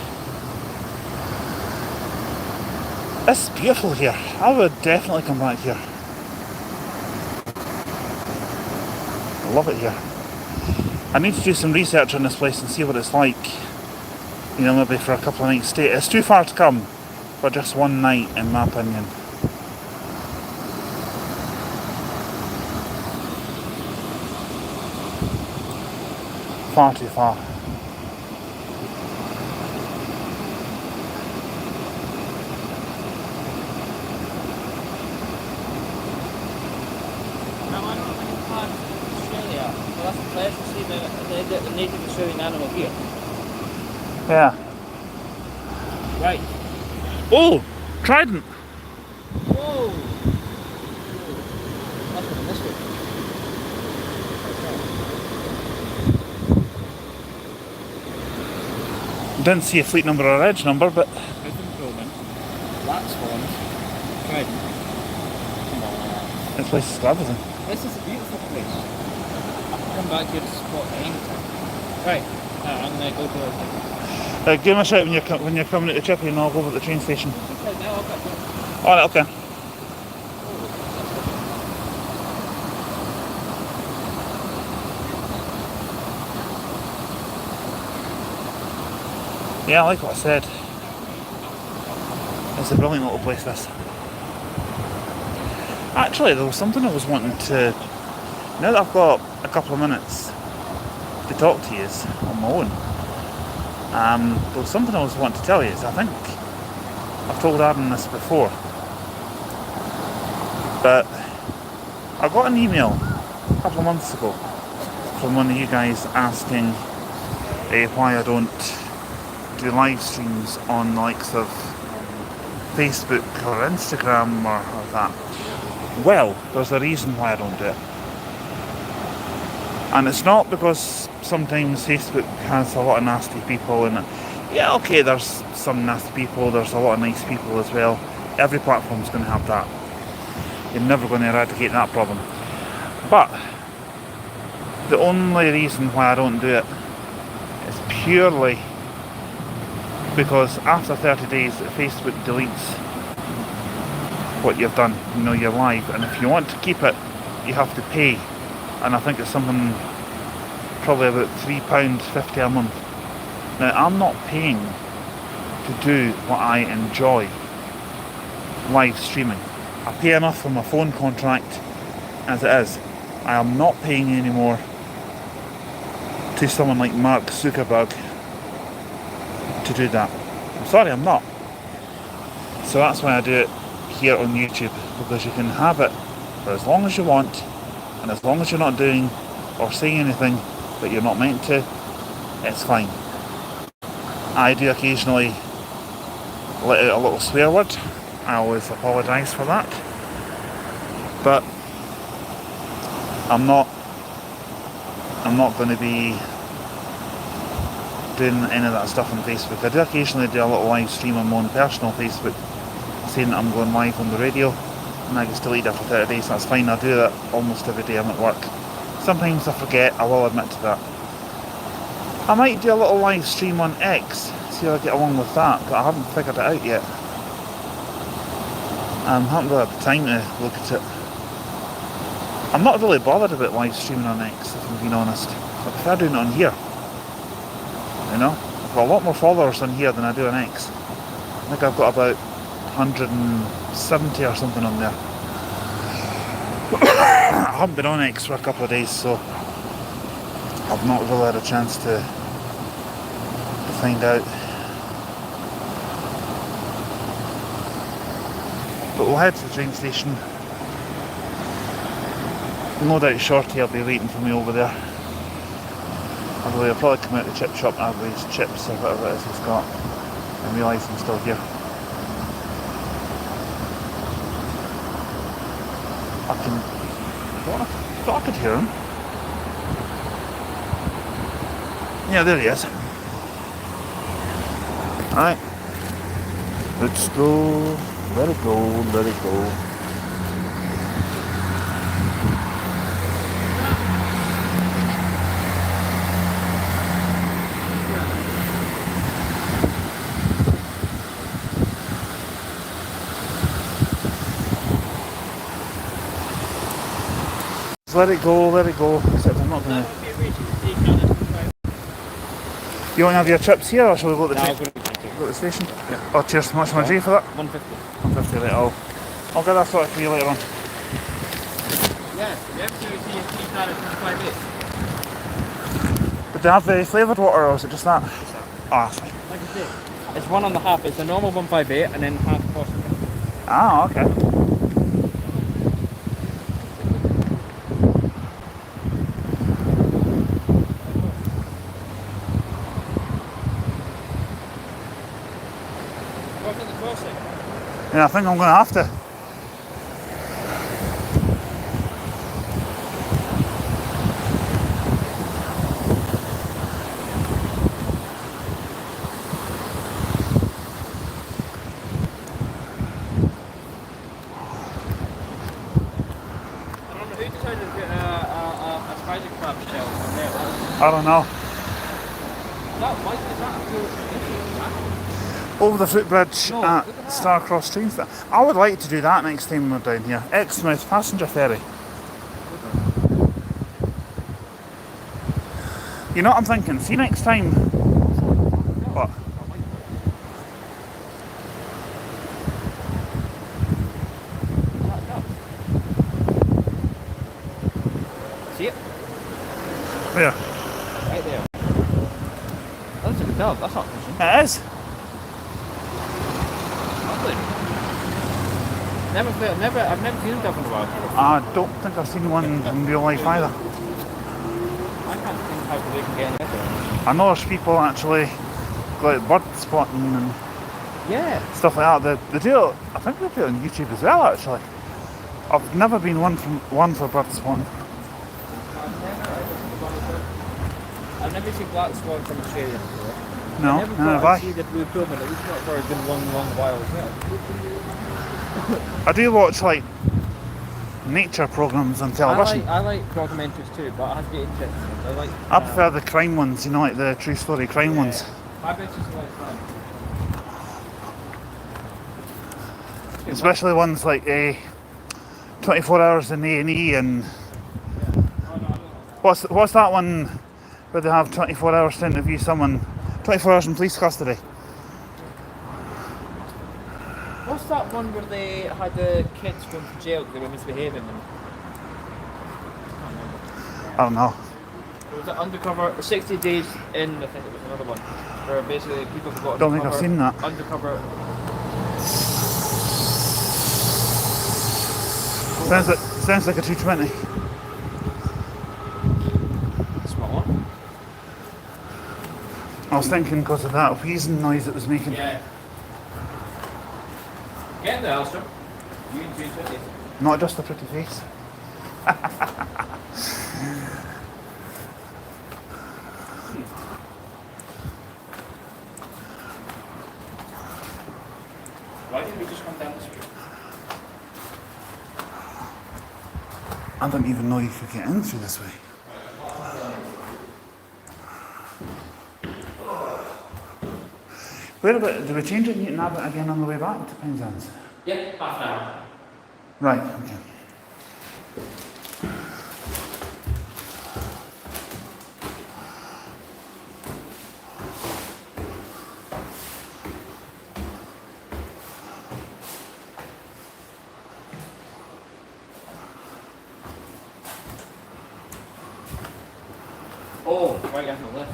It's beautiful here. I would definitely come back here. I love it here. I need to do some research on this place and see what it's like. You know, maybe for a couple of nights stay. It's too far to come for just one night, in my opinion. Far too far. The native Australian animal here. Yeah. Right. Oh! Trident! Whoa! That's what this way. Didn't see a fleet number or edge number, but Black Swans. Trident. this place is got everything. This is a beautiful place. I can come back here to spot anytime. Right, I'm going to go to the... Give me a shout when you're coming to the Chippy and I'll go over to the train station. Okay, now I'll get there. Alright, okay. Yeah, I like what I said. It's a brilliant little place, this. Actually, there was something I was wanting to... Now that I've got a couple of minutes to talk to you on my own, there was something I was wanting to tell you. I think I've told Aaron this before, but I got an email a couple of months ago from one of you guys asking why I don't do live streams on the likes of Facebook or Instagram or that. Well, there's a reason why I don't do it. And it's not because sometimes Facebook has a lot of nasty people and yeah, okay, there's some nasty people, there's a lot of nice people as well. Every platform's going to have that. You're never going to eradicate that problem. But the only reason why I don't do it is purely because after 30 days Facebook deletes what you've done, you know, you're live, and if you want to keep it you have to pay, and I think it's something probably about £3.50 a month. Now I'm not paying to do what I enjoy, live streaming. I pay enough for my phone contract as it is. I am not paying anymore to someone like Mark Zuckerberg to do that. I'm sorry, I'm not. So that's why I do it here on YouTube, because you can have it for as long as you want, and as long as you're not doing or saying anything that you're not meant to, it's fine. I do occasionally let out a little swear word. I always apologise for that, but I'm not going to be doing any of that stuff on Facebook. I do occasionally do a little live stream on my own personal Facebook saying that I'm going live on the radio, and I get deleted after 30 days. That's fine. I do that almost every day I'm at work. Sometimes I forget, I will admit to that. I might do a little live stream on X, see how I get along with that, but I haven't figured it out yet. I haven't really had the time to look at it. I'm not really bothered about live streaming on X, if I'm being honest. I prefer doing it on here. You know? I've got a lot more followers on here than I do on X. I think I've got about 170 or something on there. I haven't been on X for a couple of days, so I've not really had a chance to find out. But we'll head to the train station. No doubt Shorty will be waiting for me over there. Although he'll probably come out the chip shop and have his chips or whatever it is he's got and realise I'm still here. I thought I could hear him. Yeah, there he is. Alright. Let's go. Let it go, let it go. Let it go, let it go. Except I'm not going to. You want to have your chips here, or shall we go to the, go to the station? Yeah. Oh, cheers. How much am I due for that? 150. 150, right. I'll get that sorted for you later on. Yeah, you have to see if you got it 5 Did they have the flavoured water, or was it just that? Just that. Ah, that's fine. Like I say, it's 1.5. It's a normal 158 and then half cost. Ah, okay. Yeah, I think I'm going to have to. I don't know. Over the footbridge at Starcross train station. I would like to do that next time we're down here. Exmouth passenger ferry. You know what I'm thinking? See next time. What? See it? Where? Right there. That's a good dog, that's not fishing. It is. Lovely. I've never seen a dog in a while. I don't think I've seen one in real life either. I can't think how they can get in there. I know there's people actually go out bird spotting and stuff like that. They do it, I think they do it on YouTube as well actually. I've never been one for bird spotting. I've never seen black swan from Australia before. No, never have thought I? I'd see the blue pullman, at least not for a good long while as well. I do watch like nature programs on television. I like documentaries too, but I have to get interested. I prefer the crime ones, you know, like the true story crime ones. I bet you like that. especially ones like 24 hours in A&E and what's that one where they have 24 hours to interview someone, 24 hours in police custody. What's that one where they had the kids going to jail because they were misbehaving? And I don't know. it was an undercover, 60 days in, I think it was another one, where basically people have got Don't think I've seen that. Undercover. Sounds like a 220. Spot on. I was thinking because of that wheezing noise it was making. Yeah. Get in there, Alistair. You in 220. Not just a pretty face. Why didn't we just come down the street? I didn't even know you could get in through this way. Where about, do we change it in Newton Abbot again on the way back to Penzance? Yeah, half an hour. Right, okay. Oh, right on the left.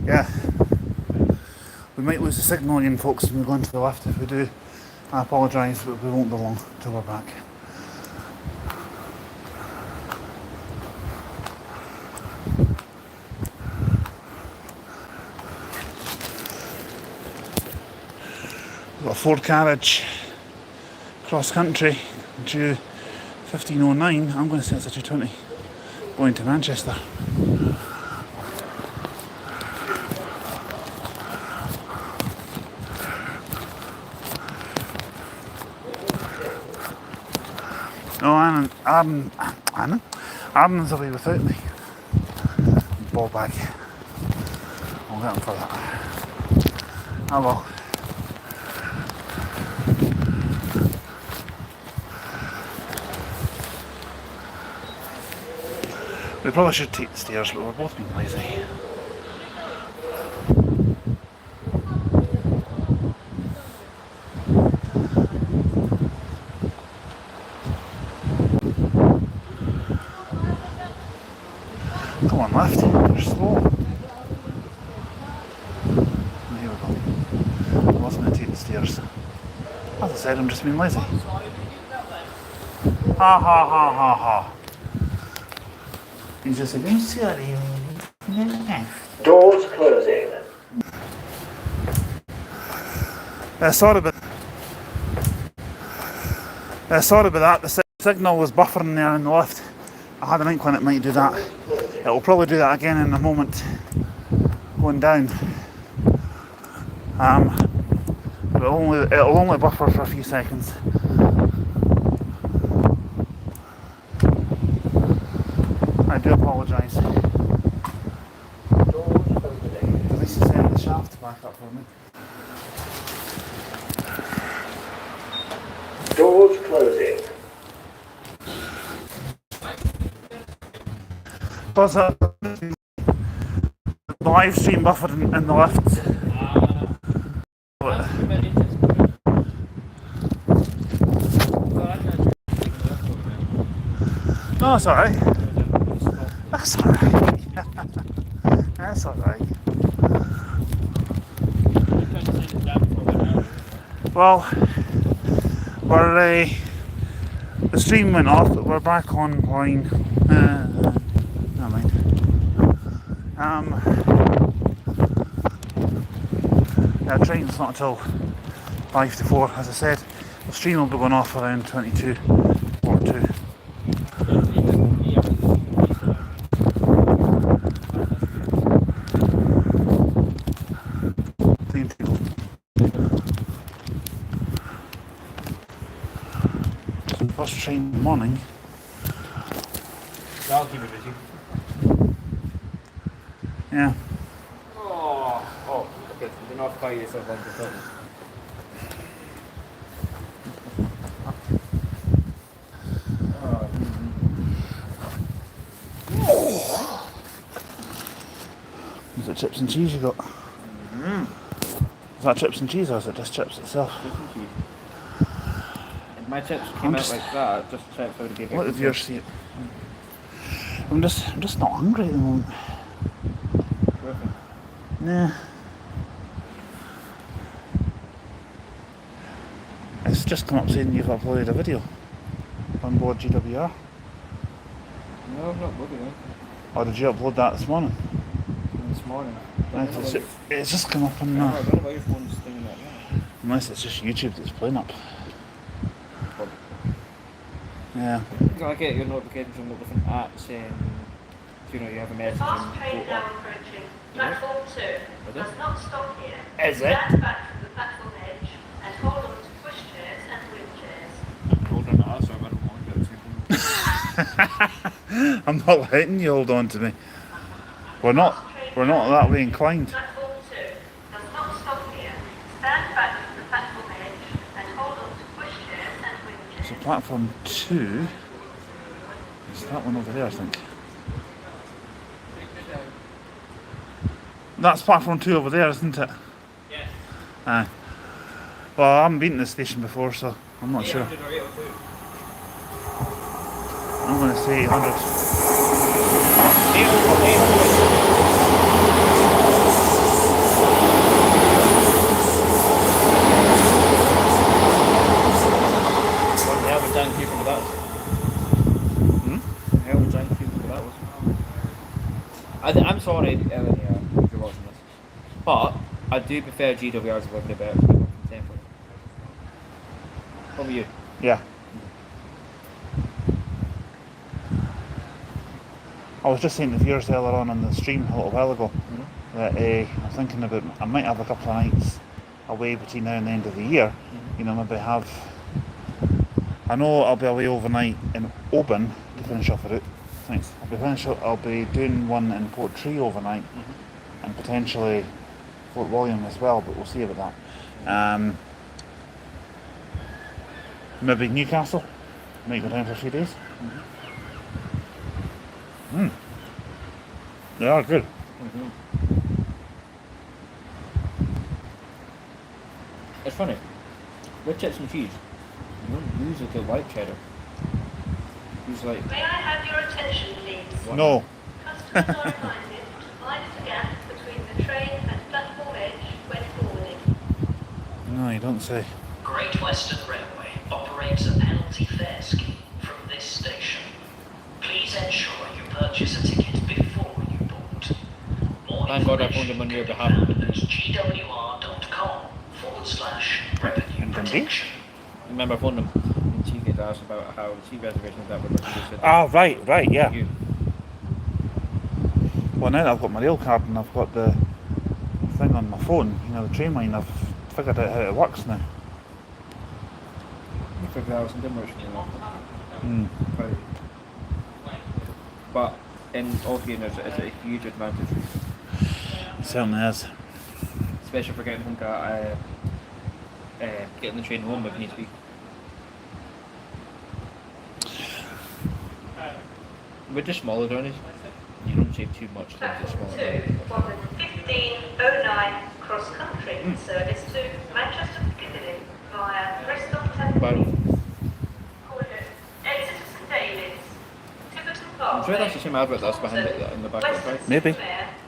Yeah. We might lose the signal again, folks, when we go into the lift. If we do, I apologise, but we won't be long till we're back. We've got a 4-carriage cross country due 1509. I'm going to say it's a 220 going to Manchester. No, Arden's away without me. Ball bag. I'll get him for that. Oh well. We probably should take the stairs, but we're both being lazy. Come on, left. You're slow. Here we go. I wasn't going to take the stairs. As I said, I'm just being lazy. Ha ha ha ha ha. He's just like, sorry. Doors closing. Sorry about that. The signal was buffering there in the lift. I had an inkling it might do that. It will probably do that again in a moment going down. But it'll only buffer for a few seconds. I do apologise. At least you sent the shaft back up for me. Doors closing. Was the live stream buffered in the lift? No, that's alright. That's alright. That's alright. Well, the stream went off, but we're back online. Never mind. Yeah, the train's not until 5 to 4. As I said, the stream will be going off around 22 or 2. Clean table. So first train in the morning. That'll keep me busy. Yeah. Oh. You're not quite yourself on the phone. Is it chips and cheese you got? Is that chips and cheese or is it just chips itself? Chips and cheese. If my chips came out like that, just chips would give it. What if yours see it? I'm just not hungry at the moment. Perfect. Nah. It's just come up saying you've uploaded a video on board GWR. No, I'm not looking at it. Or did you upload that this morning? This morning. It's just come up on I don't know why your phone's thinking that now. unless it's just YouTube that's playing up. Yeah. I get your notifications from the different apps saying, you know, you have a message Fast train and now approaching. Platform 2 does not stop here. Is it? Stand back from the platform edge and hold on to pushchairs and wheelchairs. hold on to us, so I don't want to I'm not letting you hold on to me. We're not that way inclined. Platform 2 does not stop here. Stand back from the platform edge and hold on to pushchairs and wheelchairs. So platform 2 is that one over there, I think. That's platform 2 over there, isn't it? Yes. Aye. Well, I haven't been to this station before, so I'm not sure. I'm going to say 800. I'm sorry, Ellen, if you're watching this, but I do prefer GWR's a little bit better than contemporary. What about you? Yeah. I was just saying to viewers earlier on the stream a little while ago that I'm thinking about, I might have a couple of nights away between now and the end of the year. You know, maybe have, I know I'll be away overnight in Oban to finish off the route. Thanks. I'll be doing one in Portree overnight and potentially Fort William as well, but we'll see about that. Maybe Newcastle, might go down for a few days. They are good. It's funny, with chips and cheese, you don't use the white cheddar. Use like... May I have your attention, please? No. Customers are reminded to mind the gap between the train and platform edge when boarding. No, you don't say. Great Western Railway operates a penalty fare scheme from this station. Please ensure you purchase a ticket before you board. More Thank God I phoned him on your behalf. at gwr.com/revenue protection. Remember I phoned him and she gets asked about how the seat reservations that were registered. Ah, right, yeah. You. Well, now that I've got my rail card and I've got the thing on my phone, you know, the train line, I've figured out how it works now. You figured out some dimmer, you know. But in all fairness, it's a huge advantage. It certainly is. Especially for getting home, getting the train home if needs be. With the smaller journeys, you don't save too much than the Platform smaller 2 journeys. was a 1509 cross-country service to Manchester Piccadilly via Bristol Temple But Meads, Exeter St David's, Tiverton I'm Park. sure that's the same advert that's behind it in the back of the price. Maybe.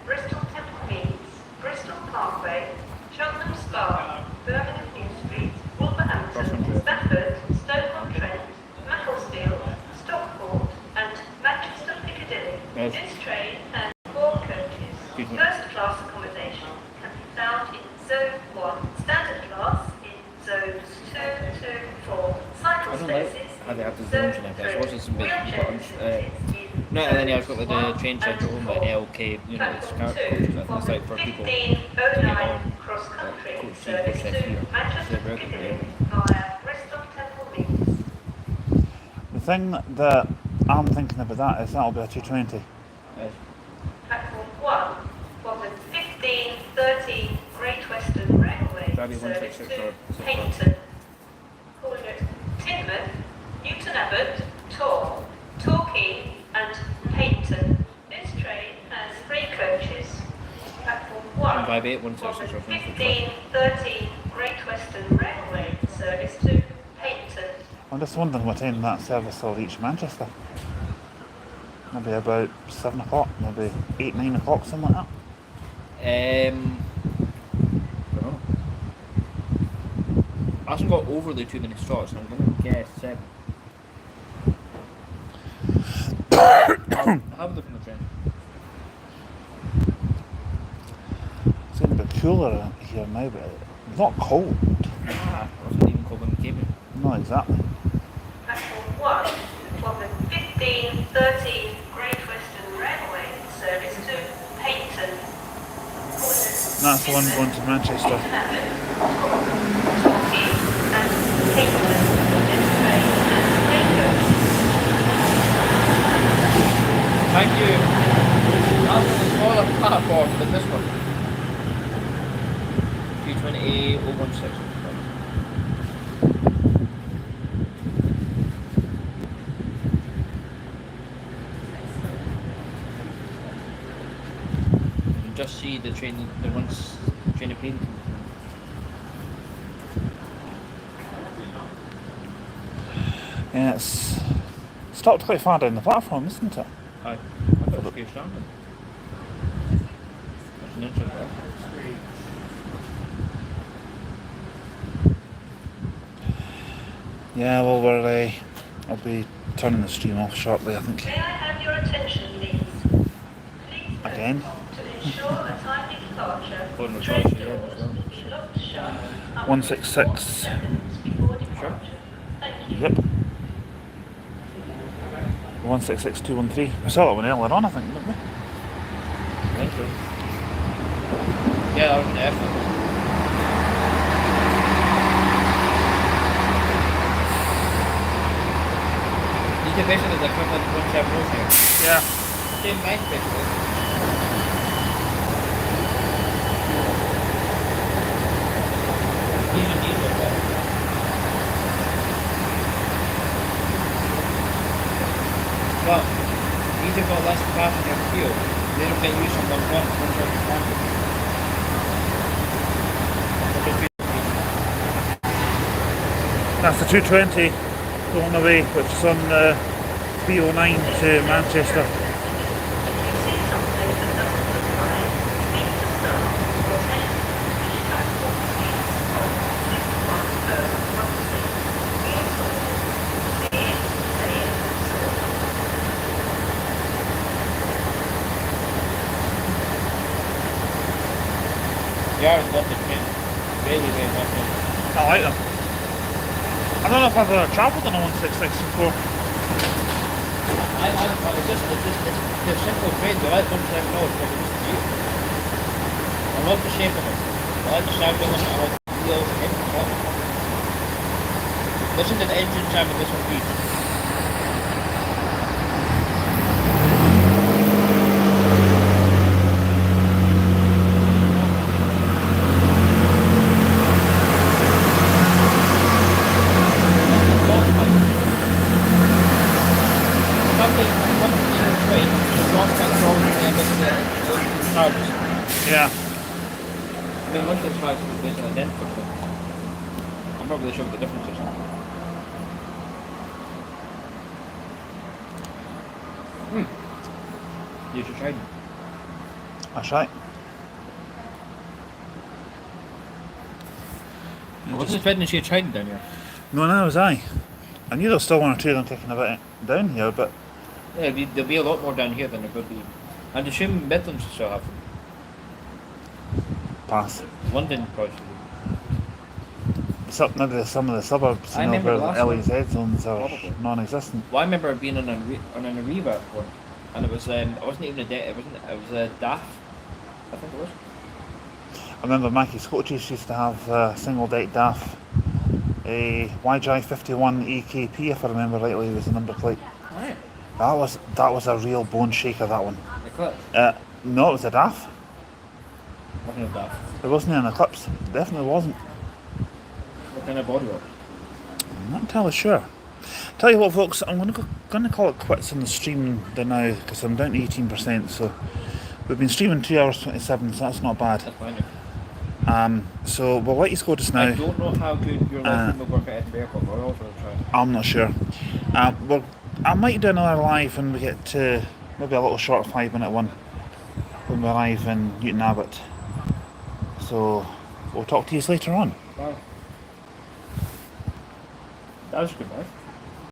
Bristol Temple Meads, Bristol Parkway, Cheltenham Spa, Birmingham New Street, Wolverhampton, Stafford, Stoke-on-Trent, Macclesfield, Stockport, and Manchester Piccadilly. Yes. This train has 4 coaches. Excuse me. First class accommodation can be found in Zone 1, standard class in Zones 2 to 4, cycle I don't like spaces how they have the Zone zones in it. There's 3, lots of some big wheelchair buttons. facilities in No, and then you've got Zones like the 1 train side at home, like and 4. LK, you know, it's Platform coaches 2 and was it's like for people. 1509 cross-country Coach C, service Coach F here. to Manchester They're working Piccadilly there. via Bristol Temple Meads. The thing that I'm thinking about that is that'll be a 220. Yes. Platform 1 was a 1530 Great Western Driving service 166 to or Paignton. Calling at Teignmouth, Newton Abbot, Torre, Torquay and Paignton. This train has 3 coaches. Platform 1 5, 8, for 166 the or 1513 Great Western Railway service to Paignton. I'm just wondering what time that service will reach Manchester. Maybe about 7 o'clock, maybe 8, 9 o'clock, something like that. I don't know. I hasn't got overly too many stops, so I'm going to guess 7. Have a look in the train. It's going to be cooler here now, but not cold. It wasn't even cold when we came in. Not exactly. Platform 1 for the 1513 Great Western Railway service to Paignton. That's the one going to Manchester. Torquay and Paignton. This train has 8 coaches. Thank you. That's a smaller platform than this one. 320-016. You can just see the train, the ones train of Paignton. Yeah, it's stopped quite far down the platform, isn't it? Aye. I thought it was Pierce Standard. That's an interesting. Yeah, well, I'll be turning the stream off shortly, I think. May I have your attention, please? Please note, Again? to ensure a timely departure, Oh, no, train sorry, yeah, doors as well. will be locked shut up to 166. 40 seconds before departure. Thank you. Yep. 166213. We saw that one earlier on, I think, didn't we? I think so. Yeah, that was an effort. These are basically the equivalent of 170 here. Yeah. Same line, basically. These are diesel, but well, these have got less passenger fuel. They don't get used on 120. That's the 220 going away, which is on 309 to Manchester. If you see something that doesn't look right, speak to staff or text platform please on 61016. We are told to see it, say it, so Yeah, it's lovely train. Really, really lovely. I like them. I don't know if I've ever travelled on a 166 before. I they're simple trains. I like 170 because it's just beautiful. I love the shape of it. I like the sound of it. I like the wheels and everything. Listen to the engine sound of this one, please. Yeah. I mean, most of the sides are basically identical, but I'm not really sure what the difference is. You should try them. That's right. I wasn't expecting to see a train down here. No, no, was I. I knew there was still one or two of them kicking about down here, but Yeah, there'll be a lot more down here than there could be. I'd assume Midlands will still have them. pass. London probably. Maybe some of the suburbs, I you know, remember where the last LEZ zones are Probably. non-existent. Well, I remember being on an Arriva one, and it was it wasn't even a day. It was a DAF. I think it was. I remember Mackie's coaches used to have single deck DAF. A YJ51 EKP, if I remember rightly, was the number plate. Alright. That was a real bone shaker, that one. The clip. No, it was a DAF. Wasn't it that? There wasn't an eclipse. Definitely wasn't. What kind of body work? I'm not entirely sure. Tell you what, folks, I'm gonna call it quits on the stream now because I'm down to 18%. So we've been streaming 2 hours 27, so that's not bad. That's fine. So we'll let you go just now. I don't know how good your live will work at Edinburgh Airport, but we're also going to try. I'm not sure. Well, I might do another live when we get to maybe a little short 5-minute one when we're live in Newton Abbot. So we'll talk to you later on. Wow. That was good, man.